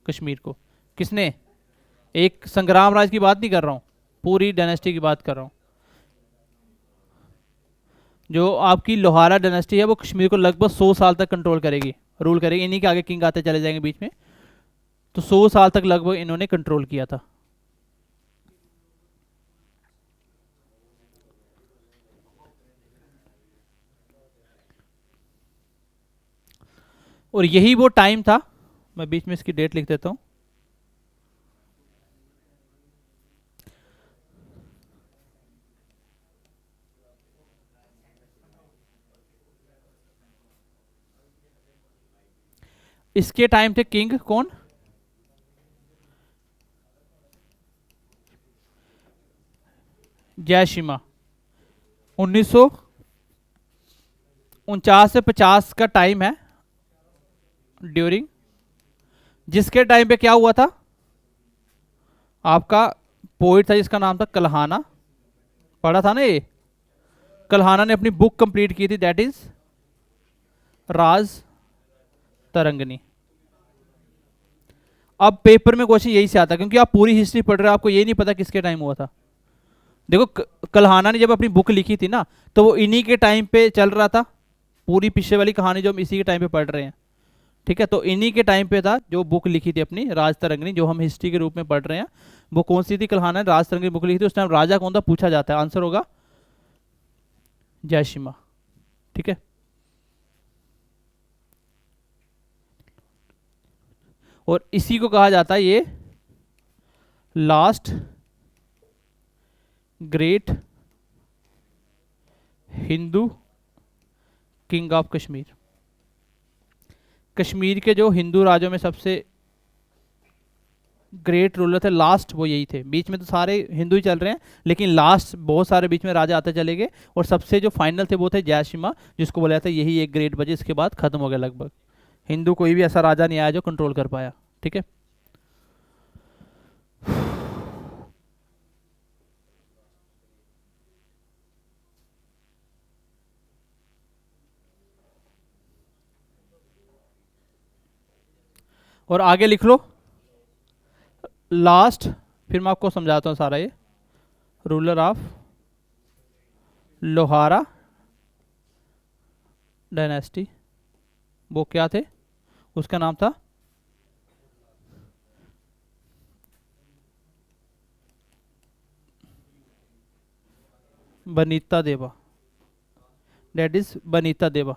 कश्मीर को। किसने, एक संग्राम राज की बात नहीं कर रहा हूँ, पूरी डायनेस्टी की बात कर रहा हूँ। जो आपकी लोहारा डायनेस्टी है वो कश्मीर को लगभग 100 साल तक कंट्रोल करेगी, रूल करेगी। इन्हीं के आगे किंग आते चले जाएंगे बीच में, तो 100 साल तक लगभग इन्होंने कंट्रोल किया था। और यही वो टाइम था, मैं बीच में इसकी डेट लिख देता हूं, इसके टाइम थे किंग कौन, जयशिमा। 1949 से 50 का टाइम है ड्यूरिंग, जिसके टाइम पे क्या हुआ था, आपका पोइट था जिसका नाम था कल्हाना, पढ़ा था ना ये, कल्हाना ने अपनी बुक कंप्लीट की थी, दैट इज राज तरंगनी। अब पेपर में क्वेश्चन यही से आता है, क्योंकि आप पूरी हिस्ट्री पढ़ रहे हो, आपको ये नहीं पता किसके टाइम हुआ था। देखो कल्हाना ने जब अपनी बुक लिखी थी ना, तो वो इन्हीं के टाइम पे चल रहा था, पूरी पीछे वाली कहानी जो हम इसी के टाइम पे पढ़ रहे हैं, ठीक है। तो इन्हीं के टाइम पे था जो बुक लिखी थी अपनी राज तरंगनी, जो हम हिस्ट्री के रूप में पढ़ रहे हैं। वो कौन सी थी, कल्हाना ने राज तरंगनी बुक लिखी थी, उस टाइम राजा कौन था पूछा जाता है, आंसर होगा जयशिमा, ठीक है। और इसी को कहा जाता है ये last great Hindu king of Kashmir. Kashmir के जो हिंदू राजों में सबसे ग्रेट रूलर थे लास्ट, वो यही थे। बीच में तो सारे हिंदू ही चल रहे हैं, लेकिन लास्ट बहुत सारे बीच में राजा आते चले गए, और सबसे जो फाइनल थे वो थे जयशिमा, जिसको बोला जाता है यही एक ग्रेट बजे, इसके बाद खत्म हो गया लगभग। हिंदू कोई भी ऐसा राजा नहीं आया जो कंट्रोल कर पाया, ठीक है। और आगे लिख लो लास्ट, फिर मैं आपको समझाता हूँ सारा ये। रूलर ऑफ लोहारा डायनेस्टी, वो क्या थे, उसका नाम था बनीता देवा, दैट इज बनीता देवा।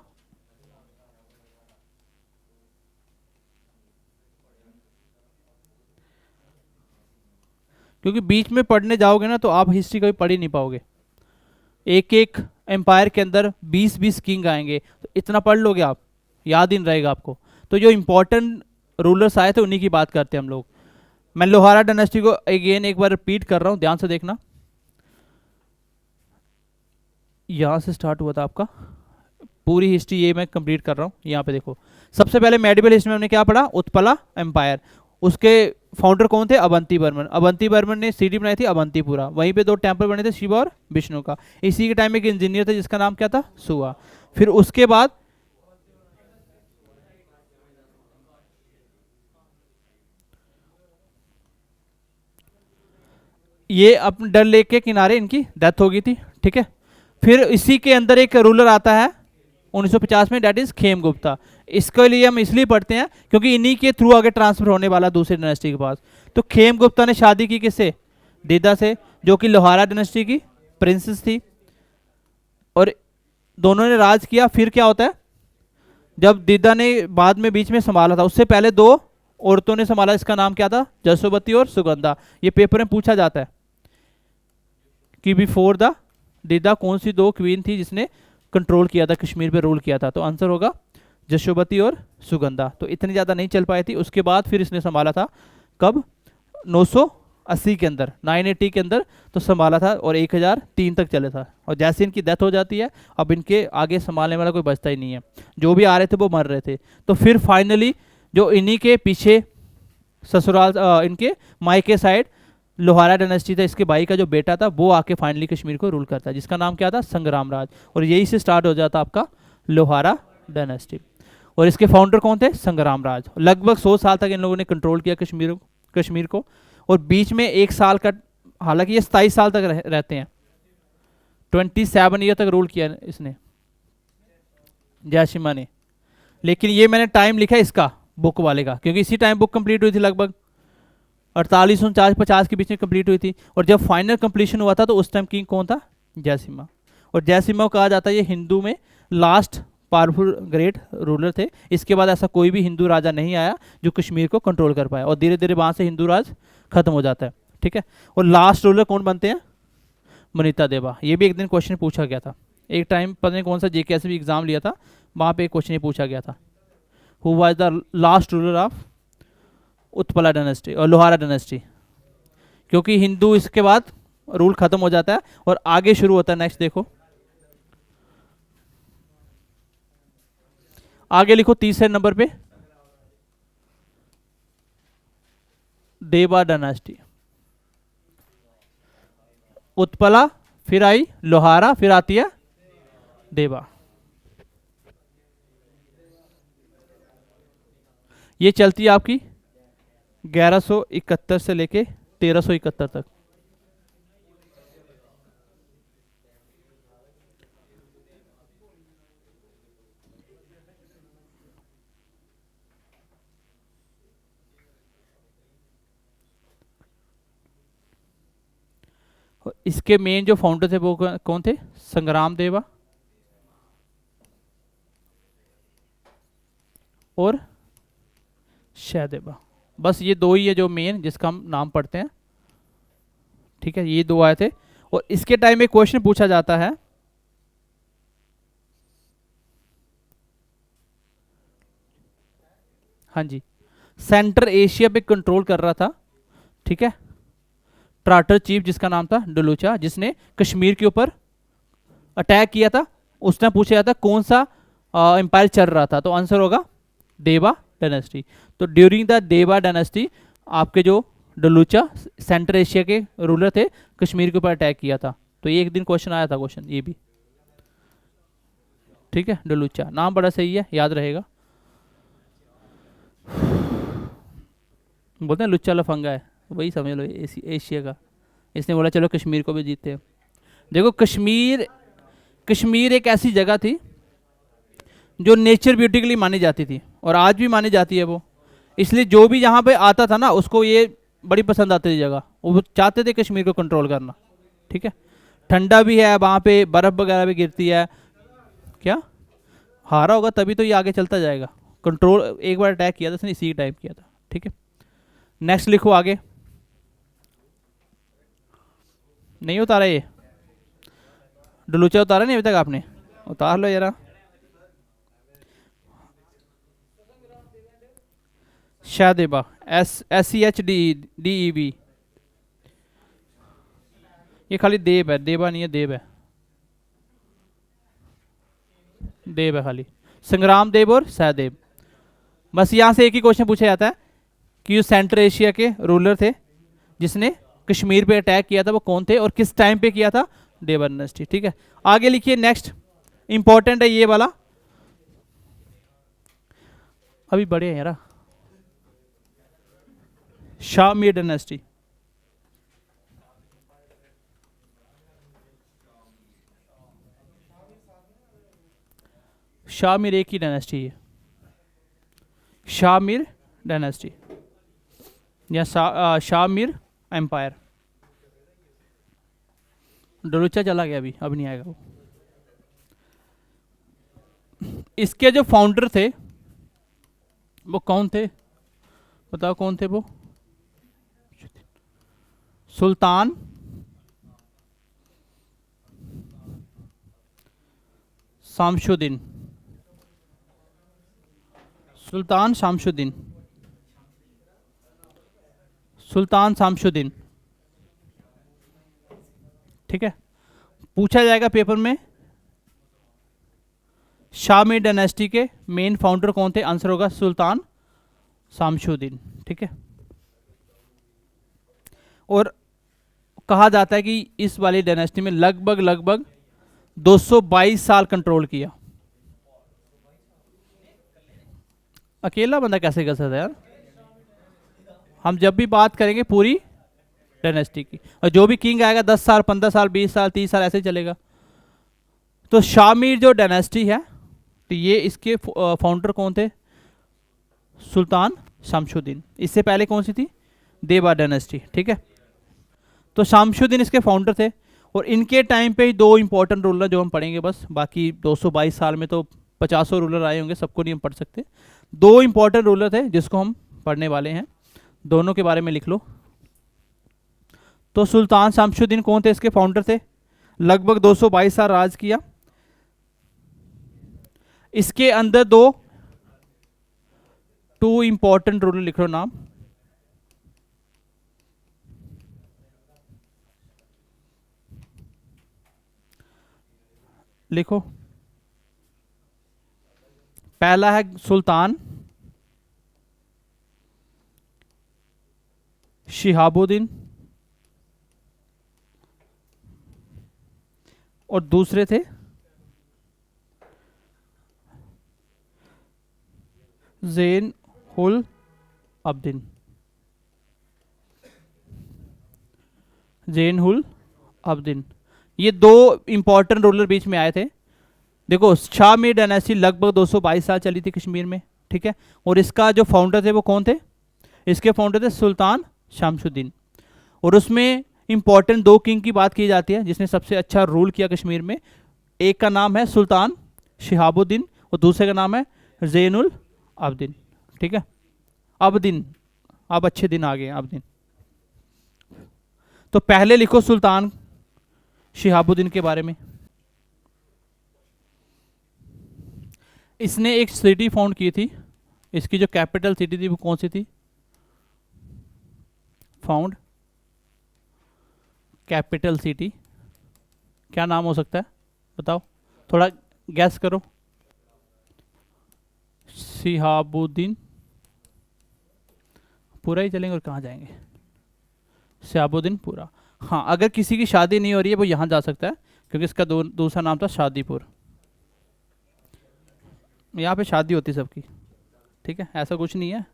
क्योंकि बीच में पढ़ने जाओगे ना तो आप हिस्ट्री कभी पढ़ ही नहीं पाओगे। एक एक एम्पायर के अंदर 20-20 किंग आएंगे, तो इतना पढ़ लोगे आप, याद ही नहीं रहेगा आपको। तो जो इंपॉर्टेंट रूलर्स आए थे उन्हीं की बात करते हैं हम लोग। मैं लोहारा डायनेस्टी को अगेन एक बार रिपीट कर रहा हूँ, ध्यान से देखना। यहाँ से स्टार्ट हुआ था आपका, पूरी हिस्ट्री ये मैं कंप्लीट कर रहा हूँ। यहाँ पे देखो, सबसे पहले मेडिवल हिस्ट्री में हमने क्या पढ़ा, उत्पला एम्पायर। उसके फाउंडर कौन थे, अवंती वर्मन। अवंती वर्मन ने सिटी बनाई थी अवंतीपुरा, वहीं पे 2 टेम्पल बने थे, शिव और विष्णु का। इसी के टाइम में एक इंजीनियर था जिसका नाम क्या था, सुआ। फिर उसके बाद ये अपने डल लेक के किनारे इनकी डेथ हो गई थी, ठीक है। फिर इसी के अंदर एक रूलर आता है 1950 में, डेट इज खेमगुप्ता। इसके लिए हम इसलिए पढ़ते हैं क्योंकि इन्हीं के थ्रू आगे ट्रांसफर होने वाला दूसरी डायनेस्टी के पास। तो खेमगुप्ता ने शादी की किससे, दीदा से, जो कि लोहारा डायनेस्टी की प्रिंसेस थी, और दोनों ने राज किया। फिर क्या होता है, जब दीदा ने बाद में बीच में संभाला था, उससे पहले 2 औरतों ने संभाला, इसका नाम क्या था, जसोवती और सुगंधा। ये पेपर में पूछा जाता है कि बिफोर द दीदा कौन सी 2 क्वीन थी जिसने कंट्रोल किया था, कश्मीर पे रूल किया था। तो आंसर होगा जशोवती और सुगंधा। तो इतनी ज़्यादा नहीं चल पाई थी। उसके बाद फिर इसने संभाला था कब, 980 के अंदर, 980 के अंदर तो संभाला था, और 1003 तक चले था। और जैसे इनकी डेथ हो जाती है, अब इनके आगे संभालने वाला कोई बचता ही नहीं है, जो भी आ रहे थे वो मर रहे थे। तो फिर फाइनली जो इन्हीं के पीछे ससुराल, इनके मायके साइड लोहारा डायनेस्टी था, इसके भाई का जो बेटा था वो आके फाइनली कश्मीर को रूल करता है, जिसका नाम क्या था, संग्राम राज। और यही से स्टार्ट हो जाता आपका लोहारा डायनेस्टी। और इसके फाउंडर कौन थे, संग्राम राज। लगभग 100 साल तक इन लोगों ने कंट्रोल किया कश्मीर को। और बीच में 1 साल का, हालांकि ये 27 साल तक रहते हैं, 27 ईयर तक रूल किया इसने, जयसिम्हा ने। लेकिन ये मैंने टाइम लिखा इसका, बुक वाले का, क्योंकि इसी टाइम बुक कंप्लीट हुई थी, लगभग 48-49-50 के बीच में कंप्लीट हुई थी। और जब फाइनल कंप्लीशन हुआ था तो उस टाइम किंग कौन था, जयसिम्हा। और जयसिम्हा को कहा जाता है ये हिंदू में लास्ट पावरफुल ग्रेट रूलर थे। इसके बाद ऐसा कोई भी हिंदू राजा नहीं आया जो कश्मीर को कंट्रोल कर पाया, और धीरे धीरे वहाँ से हिंदू राज खत्म हो जाता है, ठीक है। और लास्ट रूलर कौन बनते हैं, मनिता देवा। ये भी एक दिन क्वेश्चन पूछा गया था, एक टाइम पता नहीं कौन सा JKS भी एग्जाम लिया था, वहाँ पे एक क्वेश्चन पूछा गया था, who was the last ruler of Utpala dynasty और लोहारा डायनेस्टी। क्योंकि हिंदू इसके बाद रूल खत्म हो जाता है और आगे शुरू होता है, नेक्स्ट देखो आगे लिखो, तीसरे नंबर पे देवा डायनेस्टी। उत्पला, फिर आई लोहारा, फिर आती है देवा। ये चलती है आपकी 1171 से लेके 1371 तक। इसके मेन जो फाउंडर थे वो कौन थे, संग्राम देवा और शहदेवा। बस ये 2 ही है जो मेन, जिसका हम नाम पढ़ते हैं, ठीक है। ये 2 आए थे। और इसके टाइम में क्वेश्चन पूछा जाता है, हाँ जी, सेंट्रल एशिया पे कंट्रोल कर रहा था, ठीक है, ट्राटर चीफ जिसका नाम था डलूचा, जिसने कश्मीर के ऊपर अटैक किया था। उसने पूछा जाता कौन सा एम्पायर चल रहा था, तो आंसर होगा देवा डायनेस्टी। तो ड्यूरिंग द देवा डायनेस्टी आपके जो डलूचा सेंट्रल एशिया के रूलर थे, कश्मीर के ऊपर अटैक किया था। तो ये एक दिन क्वेश्चन आया था, क्वेश्चन ये भी, ठीक है। डलूचा नाम बड़ा सही है, याद रहेगा। बोलते हैं लुच्चा लफंगा है, वही समझ लो एशिया का। इसने बोला चलो कश्मीर को भी जीतते हैं। देखो कश्मीर एक ऐसी जगह थी जो नेचर ब्यूटी के लिए मानी जाती थी, और आज भी मानी जाती है वो। इसलिए जो भी यहाँ पे आता था ना, उसको ये बड़ी पसंद आती थी जगह, वो चाहते थे कश्मीर को कंट्रोल करना, ठीक है। ठंडा भी है वहाँ पे, बर्फ़ वगैरह भी गिरती है। क्या हारा होगा तभी तो ये आगे चलता जाएगा। कंट्रोल एक बार अटैक किया था इसने, इसी टाइप किया था, ठीक है। नेक्स्ट लिखो आगे, नहीं उतारा ये डलूचा उतारा नहीं अभी तक आपने, उतार लो जरा। शाहदेबा, SCHDEB, ये खाली देव है, देवा नहीं है, देव है, देव है खाली। संग्राम देव और सहदेव, बस यहाँ से एक ही क्वेश्चन पूछा जाता है कि जो सेंट्रल एशिया के रूलर थे जिसने कश्मीर पे अटैक किया था वो कौन थे और किस टाइम पे किया था, देवर डायनेस्टी। ठीक है, आगे लिखिए नेक्स्ट, इंपॉर्टेंट है ये वाला, अभी बड़े हैं यार। शाहमीर डायनेस्टी, शाहमीर एक ही डायनेस्टी है, शाहमीर डायनेस्टी या शाहमीर एम्पायर। डलूचा चला गया अभी, अब नहीं आएगा वो। इसके जो फाउंडर थे वो कौन थे, बताओ कौन थे वो? सुल्तान शामशुद्दीन, सुल्तान शामशुद्दीन, सुल्तान शामशुद्दीन। ठीक है, पूछा जाएगा पेपर में शाहमीर डायनेस्टी के मेन फाउंडर कौन थे, आंसर होगा सुल्तान शामशुद्दीन। ठीक है, और कहा जाता है कि इस वाली डायनेस्टी में लगभग 222 साल कंट्रोल किया। अकेला बंदा कैसे कर सकता है यार? हम जब भी बात करेंगे पूरी डायनेस्टी की, और जो भी किंग आएगा 10 साल 15 साल 20 साल 30 साल ऐसे चलेगा। तो शाहमीर जो डायनेस्टी है, तो ये इसके फाउंडर कौन थे, सुल्तान शामशुद्दीन। इससे पहले कौन सी थी, देवा डायनेस्टी। ठीक है, तो शामशुद्दीन इसके फाउंडर थे, और इनके टाइम पे ही दो इंपॉर्टेंट रूलर जो हम पढ़ेंगे बस, बाकी 222 साल में तो 50 रूलर आए होंगे, सबको नहीं हम पढ़ सकते। दो इंपॉर्टेंट रूलर थे जिसको हम पढ़ने वाले हैं, दोनों के बारे में लिख लो। तो सुल्तान शामशुद्दीन कौन थे, इसके फाउंडर थे, लगभग 222 साल राज किया। इसके अंदर टू इंपॉर्टेंट रूलर लिख लो नाम, लिखो। पहला है सुल्तान शिहाबुद्दीन, और दूसरे थे ज़ैन उल अब्दीन, ज़ैन उल अब्दीन। ये दो इंपॉर्टेंट रूलर बीच में आए थे। देखो, शाहमीर डायनेस्टी लगभग 222 साल चली थी कश्मीर में। ठीक है, और इसका जो फाउंडर थे वो कौन थे, इसके फाउंडर थे सुल्तान शामशुद्दीन। और उसमें इंपॉर्टेंट दो किंग की बात की जाती है जिसने सबसे अच्छा रूल किया कश्मीर में। एक का नाम है सुल्तान शिहाबुद्दीन और दूसरे का नाम है ज़ैन उल अब्दीन। ठीक है, अब्दीन, अब अच्छे दिन आ गए अब्दीन। तो पहले लिखो सुल्तान शिहाबुद्दीन के बारे में। इसने एक सिटी फाउंड की थी, इसकी जो कैपिटल सिटी थी वो कौन सी थी, फाउंड कैपिटल सिटी, क्या नाम हो सकता है बताओ, थोड़ा गैस करो। शिहाबुद्दीन, पूरा ही चलेंगे और कहाँ जाएंगे, शिहाबुद्दीन पूरा। हाँ, अगर किसी की शादी नहीं हो रही है वो यहाँ जा सकता है, क्योंकि इसका दूसरा नाम था शादीपुर। यहाँ पे शादी होती सबकी। ठीक है, ऐसा कुछ नहीं है।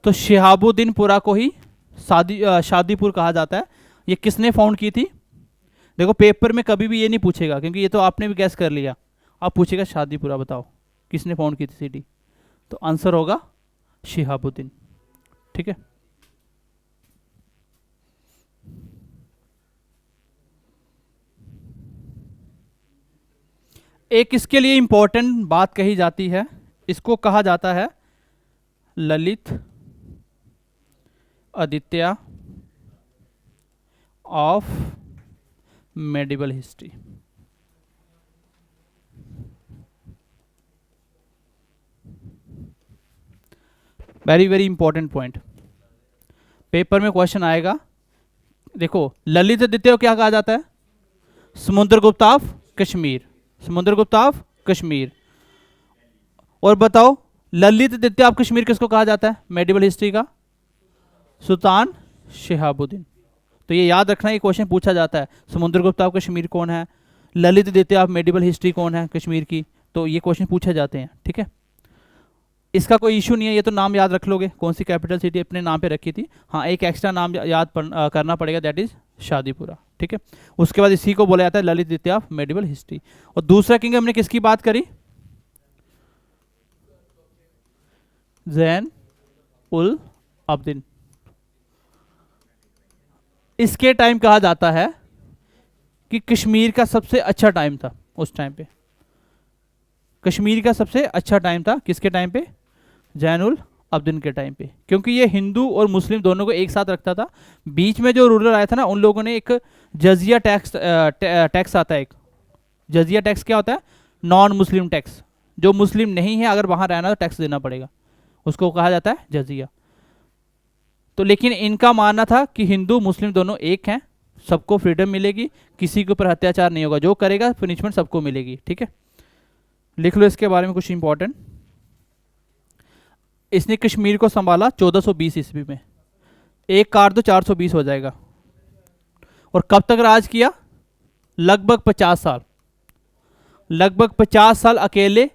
तो शिहाबुद्दीन पुरा को ही शादीपुर कहा जाता है। ये किसने फाउंड की थी, देखो पेपर में कभी भी ये नहीं पूछेगा, क्योंकि ये तो आपने भी गैस कर लिया। आप पूछेगा शादीपुरा बताओ किसने फाउंड की थी सिटी, तो आंसर होगा शिहाबुद्दीन। ठीक है, एक इसके लिए इंपॉर्टेंट बात कही जाती है, इसको कहा जाता है Lalit Aditya of medieval history. Very very important point, paper में क्वेश्चन आएगा। देखो, ललित द्वितीय को क्या कहा जाता है? Samudragupta of Kashmir, Samudragupta of Kashmir. और बताओ, ललित द्वितीय ऑफ कश्मीर किसको कहा जाता है मेडिवल हिस्ट्री का? सुल्तान शिहाबुद्दीन। तो ये याद रखना, ये क्वेश्चन पूछा जाता है, समुद्रगुप्त ऑफ कश्मीर कौन है, ललित द्वितीय ऑफ मेडिवल हिस्ट्री कौन है कश्मीर की, तो ये क्वेश्चन पूछे जाते हैं। ठीक है, इसका कोई इशू नहीं है, ये तो नाम याद रख लोगे, कौन सी कैपिटल सिटी अपने नाम पे रखी थी। हाँ, एक एक्स्ट्रा नाम याद करना पड़ेगा, दैट इज शादीपुरा। ठीक है, उसके बाद इसी को बोला जाता है ललित द्वितीय ऑफ मेडिवल हिस्ट्री। और दूसरा किंगडम ने किसकी बात करी? जैन उल अब्दीन। इसके टाइम कहा जाता है कि कश्मीर का सबसे अच्छा टाइम था उस टाइम पे, कश्मीर का सबसे अच्छा टाइम था किसके टाइम पे? जैनुल अब्दीन के टाइम पे, क्योंकि ये हिंदू और मुस्लिम दोनों को एक साथ रखता था। बीच में जो रूलर आया था ना, उन लोगों ने एक जजिया टैक्स टैक्स आता है, एक जजिया टैक्स क्या होता है? नॉन मुस्लिम टैक्स, जो मुस्लिम नहीं है अगर वहां रहना तो टैक्स देना पड़ेगा, उसको कहा जाता है जजिया। तो लेकिन इनका मानना था कि हिंदू मुस्लिम दोनों एक हैं, सबको फ्रीडम मिलेगी, किसी के ऊपर अत्याचार नहीं होगा, जो करेगा पनिशमेंट सबको मिलेगी। ठीक है, लिख लो इसके बारे में कुछ इंपॉर्टेंट। इसने कश्मीर को संभाला 1420 ईस्वी में, एक काट दो 420 हो जाएगा। और कब तक राज किया? लगभग 50 साल, लगभग 50 साल अकेले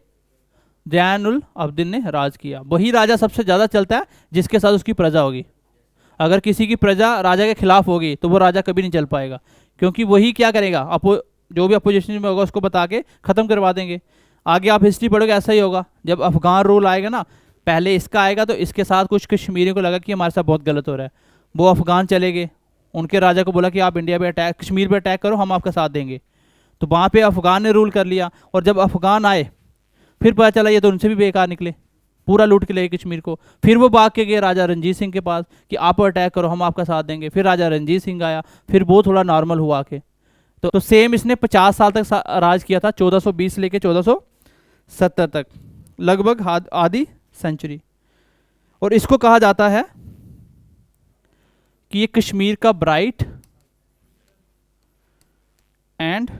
जैनुल अब्दीन ने राज किया। वही राजा सबसे ज़्यादा चलता है जिसके साथ उसकी प्रजा होगी। अगर किसी की प्रजा राजा के खिलाफ होगी तो वो राजा कभी नहीं चल पाएगा, क्योंकि वही क्या करेगा, जो भी अपोजिशन में होगा उसको बता के ख़त्म करवा देंगे। आगे आप हिस्ट्री पढ़ोगे ऐसा ही होगा, जब अफगान रूल आएगा ना, पहले इसका आएगा तो इसके साथ कुछ कश्मीरियों को लगा कि हमारे साथ बहुत गलत हो रहा है, वो अफगान चले गए, उनके राजा को बोला कि आप इंडिया पे अटैक, कश्मीर पे अटैक करो, हम आपका साथ देंगे। तो वहाँ पे अफगान ने रूल कर लिया, और जब अफगान आए फिर पता चला ये तो उनसे भी बेकार निकले, पूरा लूट के ले कश्मीर को। फिर वो भाग के गए राजा रणजीत सिंह के पास कि आप अटैक करो, हम आपका साथ देंगे। फिर राजा रणजीत सिंह आया, फिर वो थोड़ा नॉर्मल हुआ के। तो सेम इसने 50 साल तक राज किया था, 1420 लेके 1470 तक, लगभग आधी सेंचुरी। और इसको कहा जाता है कि ये कश्मीर का bright and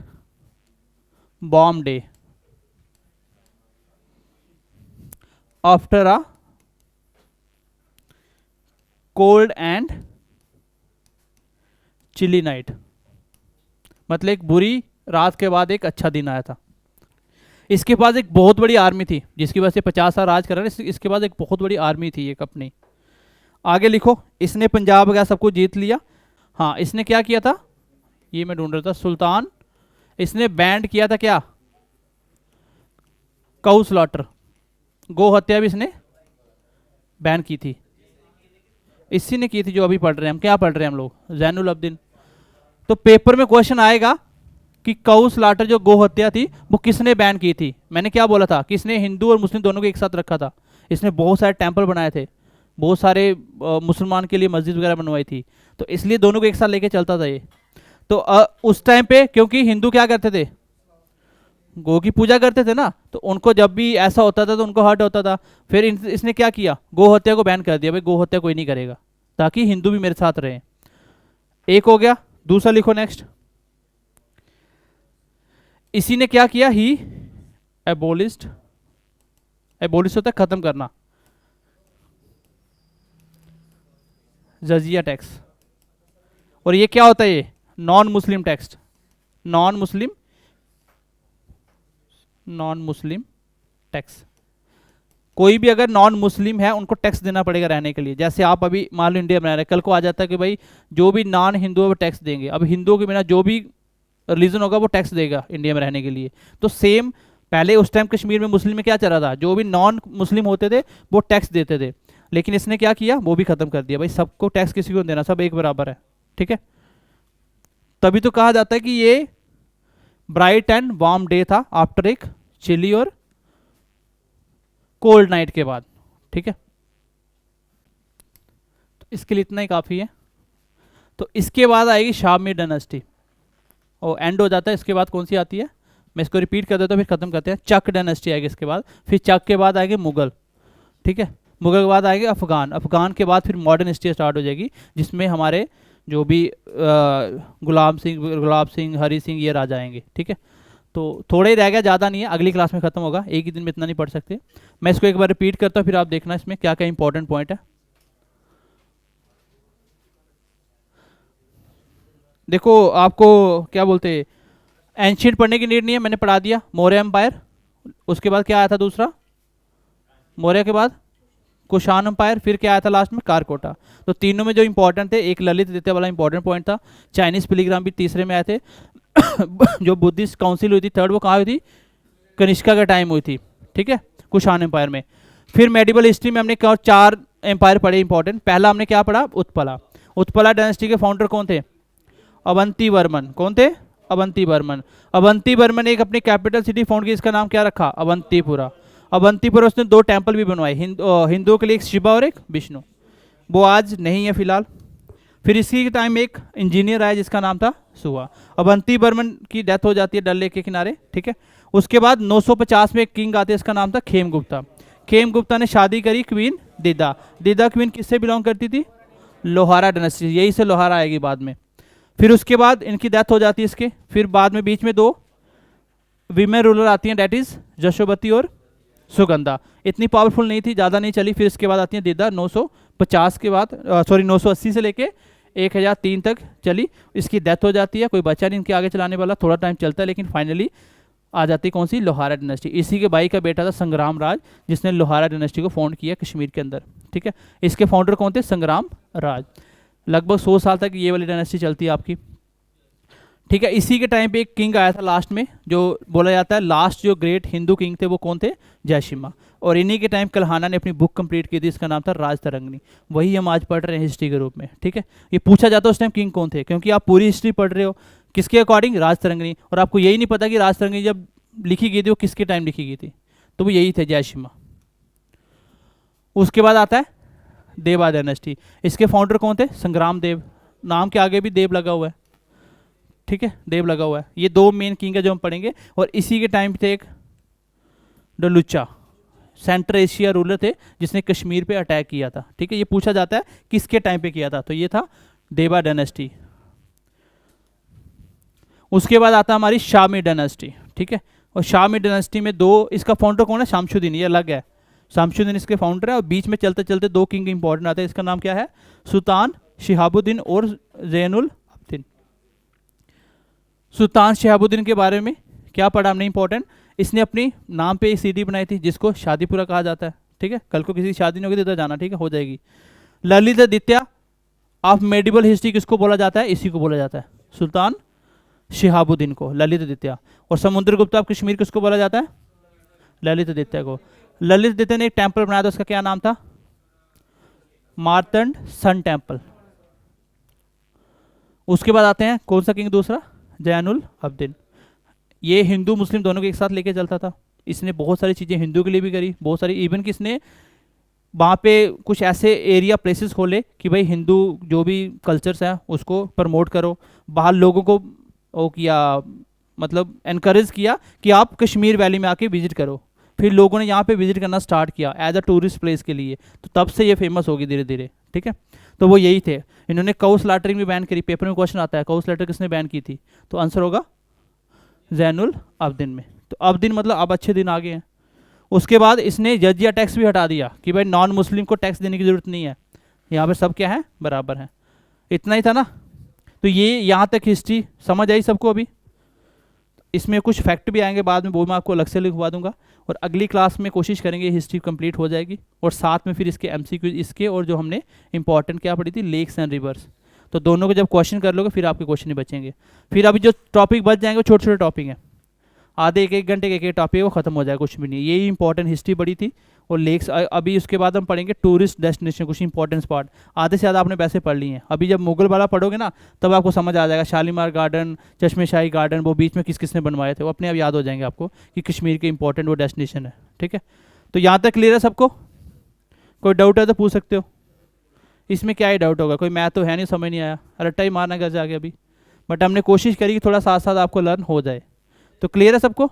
warm day after a cold and chilly night, मतलब एक बुरी रात के बाद एक अच्छा दिन आया था। इसके पास एक बहुत बड़ी आर्मी थी, जिसकी वजह से 50 साल राज कर रहे हैं। इसके पास एक बहुत बड़ी आर्मी थी एक अपनी। आगे लिखो, इसने पंजाब वगैरह सब कुछ जीत लिया। हाँ, इसने क्या किया था, ये मैं ढूंढ रहा था, सुल्तान, इसने बैंड किया था क्या? काउ स्लॉटर, गो हत्या भी इसने बैन की थी, इसी ने की थी जो अभी पढ़ रहे हैं हम। क्या पढ़ रहे हैं हम लोग? जैनुल अब्दीन। तो पेपर में क्वेश्चन आएगा कि काउ स्लॉटर जो गो हत्या थी वो किसने बैन की थी? मैंने क्या बोला था कि इसने हिंदू और मुस्लिम दोनों को एक साथ रखा था। इसने बहुत सारे टेंपल बनाए थे, बहुत सारे मुसलमान के लिए मस्जिद वगैरह बनवाई थी, तो इसलिए दोनों को एक साथ लेके चलता था ये। तो उस टाइम पे क्योंकि हिंदू क्या करते थे, गौ की पूजा करते थे ना, तो उनको जब भी ऐसा होता था तो उनको हर्ट होता था। फिर इसने क्या किया, गौ हत्या को बैन कर दिया, भाई गौ हत्या कोई नहीं करेगा, ताकि हिंदू भी मेरे साथ रहे। एक हो गया, दूसरा लिखो नेक्स्ट। इसी ने क्या किया, ही एबोलिस्ट, एबोलिस्ट होता है खत्म करना, जजिया टैक्स। और ये क्या होता है, ये non Muslim tax, non Muslim tax. कोई भी अगर नॉन मुस्लिम है उनको टैक्स देना पड़ेगा रहने के लिए। जैसे आप अभी मान लो इंडिया में रह रहे हैं, कल को आ जाता है कि भाई जो भी नॉन हिंदू है वो टैक्स देंगे। अब हिंदुओं के बिना जो भी रिलीजन होगा वो टैक्स देगा इंडिया में रहने के लिए। तो सेम पहले उस टाइम कश्मीर में मुस्लिम में क्या चल रहा था, जो भी नॉन मुस्लिम होते थे वो टैक्स देते थे, लेकिन इसने क्या किया, वो भी खत्म कर दिया। भाई सबको टैक्स किसी को देना, सब एक बराबर है। ठीक है, तभी तो कहा जाता है कि ये ब्राइट एंड वार्म डे था आफ्टर एक चिली और कोल्ड नाइट के बाद। ठीक है, तो इसके लिए इतना ही काफ़ी है। तो इसके बाद आएगी शामी डायनेस्टी और एंड हो जाता है। इसके बाद कौन सी आती है, मैं इसको रिपीट कर देता हूँ फिर खत्म करते हैं। चक डायनेस्टी आएगी इसके बाद, फिर चक के बाद आएगी मुगल, ठीक है, मुगल के बाद आएगी अफगान, अफगान के बाद फिर मॉडर्न हिस्ट्री स्टार्ट हो जाएगी, जिसमें हमारे जो भी गुलाब सिंह, हरी सिंह, ये राजा आएंगे, ठीक है। तो थोड़ा ही रह गया, ज़्यादा नहीं है, अगली क्लास में खत्म होगा, एक ही दिन में इतना नहीं पढ़ सकते। मैं इसको एक बार रिपीट करता हूँ, फिर आप देखना इसमें क्या क्या इंपॉर्टेंट पॉइंट है। देखो आपको क्या बोलते हैं, एंशियंट पढ़ने की नीड नहीं है, मैंने पढ़ा दिया। मौर्य एम्पायर, उसके बाद क्या आया था दूसरा, मौर्य के बाद कुषाण एम्पायर, फिर क्या आया था लास्ट में, कारकोटा। तो तीनों में जो इंपॉर्टेंट थे, एक ललित द्वितीय वाला इंपॉर्टेंट पॉइंट था, चाइनीज पिलीग्राम भी तीसरे में आए थे जो बुद्धिस्ट काउंसिल हुई थी थर्ड, वो कहाँ हुई थी, कनिष्का का टाइम हुई थी, ठीक है, कुषाण एम्पायर में। फिर मेडिवल हिस्ट्री में हमने क्या 4 एम्पायर पढ़े इंपॉर्टेंट। पहला हमने क्या पढ़ा, उत्पला। उत्पला डायनेस्टी के फाउंडर कौन थे, अवंती वर्मन। कौन थे, अवंती वर्मन। अवंती वर्मन ने एक अपनी कैपिटल सिटी फाउंड की, इसका नाम क्या रखा, अवंतीपुरा। अवंतीपुरा उसने 2 टेम्पल भी बनवाए, हिंदुओं के लिए एक शिवा और एक विष्णु, वो आज नहीं है फिलहाल। फिर इसी के टाइम एक इंजीनियर आया जिसका नाम था सुवा। अवंती वर्मन की डेथ हो जाती है डल लेक के किनारे, ठीक है। उसके बाद 950 में एक किंग आते हैं, इसका नाम था खेमगुप्ता। खेमगुप्ता ने शादी करी क्वीन दिदा। दिदा क्वीन किससे बिलोंग करती थी, लोहारा डायनेस्टी, यही से लोहारा आएगी बाद में। फिर उसके बाद इनकी डेथ हो जाती है इसके। फिर बाद में बीच में 2 वीमेन रूलर आती हैं, डेट इज यशोवती और सुगंधा। इतनी पावरफुल नहीं थी, ज़्यादा नहीं चली। फिर इसके बाद आती है दिदा, 950 के बाद 980 से लेके 1003 तक चली, इसकी डेथ हो जाती है, कोई बच्चा नहीं इनके आगे चलाने वाला, थोड़ा टाइम चलता है, लेकिन फाइनली आ जाती है कौन सी, लोहारा डायनेस्टी। इसी के भाई का बेटा था संग्राम राज, जिसने लोहारा डायनेस्टी को फाउंड किया कश्मीर के अंदर, ठीक है। इसके फाउंडर कौन थे, संग्राम राज। लगभग 100 साल तक ये वाली डायनेस्टी चलती है आपकी, ठीक है। इसी के टाइम पे एक किंग आया था लास्ट में, जो बोला जाता है लास्ट जो ग्रेट हिंदू किंग थे, वो कौन थे, जयसिम्हा। और इन्हीं के टाइम कल्हाना ने अपनी बुक कंप्लीट की थी, इसका नाम था राजतरंगिणी। वही हम आज पढ़ रहे हैं हिस्ट्री के रूप में, ठीक है। ये पूछा जाता है उस टाइम किंग कौन थे, क्योंकि आप पूरी हिस्ट्री पढ़ रहे हो किसके अकॉर्डिंग, राजतरंगिणी, और आपको यही नहीं पता कि राजतरंगिणी जब लिखी गई थी वो किसके टाइम लिखी गई थी, तो वो यही थे, जयसिम्हा। उसके बाद आता है देवा डायनेस्टी। इसके फाउंडर कौन थे, संग्राम देव, नाम के आगे भी देव लगा हुआ है, ठीक है, देव लगा हुआ है। ये 2 मेन किंग है जो हम पढ़ेंगे। और इसी के टाइम थे एक डलुचा, सेंट्रल एशिया रूलर थे, जिसने कश्मीर पे अटैक किया था, ठीक है। ये पूछा जाता है किसके टाइम पे किया था, तो ये था देवा डायनेस्टी। उसके बाद आता है हमारी शामी डायनेस्टी, ठीक है। और शामी डायनेस्टी में 2, इसका फाउंडर कौन है, शामशुद्दीन, ये अलग है, शामशुद्दीन इसके फाउंडर है। और बीच में चलते चलते 2 किंग इंपॉर्टेंट आते हैं, इसका नाम क्या है, सुल्तान शिहाबुद्दीन और जैनुल अब्दीन। सुल्तान शिहाबुद्दीन के बारे में क्या पढ़ा हमने इंपॉर्टेंट, इसने अपनी नाम पे एक सीढ़ी बनाई थी जिसको शादीपुरा कहा जाता है, ठीक है। कल को किसी की शादी नहीं होगी तो जाना, ठीक है, हो जाएगी। ललित द्वितीय ऑफ मेडिवल हिस्ट्री किसको बोला जाता है, इसी को बोला जाता है, सुल्तान शिहाबुद्दीन को, ललित द्वितीय। और समुद्रगुप्त ऑफ कश्मीर किसको बोला जाता है, ललित द्वितीय को। ललित द्वितीय ने एक टेम्पल बनाया था, उसका क्या नाम था, मार्तंड सन टेम्पल। उसके बाद आते हैं कौन सा किंग दूसरा, जैनुल अब्दीन। ये हिंदू मुस्लिम दोनों को एक साथ लेके चलता था। इसने बहुत सारी चीज़ें हिंदू के लिए भी करी, बहुत सारी, इवन कि इसने वहाँ पे कुछ ऐसे एरिया प्लेसेस खोले कि भाई हिंदू जो भी कल्चर्स है उसको प्रमोट करो, बाहर लोगों को वो किया, मतलब एनकरेज किया कि आप कश्मीर वैली में आके विजिट करो। फिर लोगों ने यहाँ पे विजिट करना स्टार्ट किया एज अ टूरिस्ट प्लेस के लिए, तो तब से ये फेमस होगी धीरे धीरे, ठीक है। तो वो यही थे। इन्होंने काउ स्लॉटरिंग भी बैन करी, पेपर में क्वेश्चन आता है काउ स्लॉटर किसने बैन की थी, तो आंसर होगा जैनुल अब्दीन में। तो अब्दीन मतलब अब अच्छे दिन आ गए हैं। उसके बाद इसने जजिया टैक्स भी हटा दिया कि भाई नॉन मुस्लिम को टैक्स देने की ज़रूरत नहीं है, यहाँ पर सब क्या है, बराबर है। इतना ही था ना। तो ये यहाँ तक हिस्ट्री समझ आई सबको। अभी इसमें कुछ फैक्ट भी आएंगे बाद में, वो मैं आपको अलग से लिखवा दूंगा। और अगली क्लास में कोशिश करेंगे हिस्ट्री कंप्लीट हो जाएगी, और साथ में फिर इसके एमसीक्यू इसके, और जो हमने इंपॉर्टेंट क्या पढ़ी थी, लेक्स एंड रिवर्स। तो दोनों को जब क्वेश्चन कर लोगे फिर आपके क्वेश्चन नहीं बचेंगे। फिर अभी जो टॉपिक बच जाएंगे वो छोटे छोटे टॉपिक हैं, आधे 1-1 घंटे के एक टॉपिक है, वो खत्म हो जाएगा, कुछ भी नहीं। यही इंपॉर्टेंट हिस्ट्री बड़ी थी। और लेक्स अभी उसके बाद हम पढ़ेंगे टूरिस्ट डेस्टिनेशन, कुछ इंपॉर्टेंट स्पॉट। आधे से ज़्यादा आपने वैसे पढ़ लिए हैं। अभी जब मुगल वाला पढ़ोगे ना तब आपको समझ आ जाएगा, शालीमार गार्डन, चश्मेशाही गार्डन, वो बीच में किस किसने बनवाए थे, वो अपने आप याद हो जाएंगे आपको कि कश्मीर के इंपॉर्टेंट वो डेस्टिनेशन है, ठीक है। तो यहाँ तक क्लियर है सबको, कोई डाउट है तो पूछ सकते हो। इसमें क्या ही डाउट होगा, कोई मैथ तो है नहीं, समझ नहीं आया, रट्टा ही मारना घर जाके अभी। बट हमने कोशिश करी कि थोड़ा साथ साथ आपको लर्न हो जाए। तो क्लियर है सबको?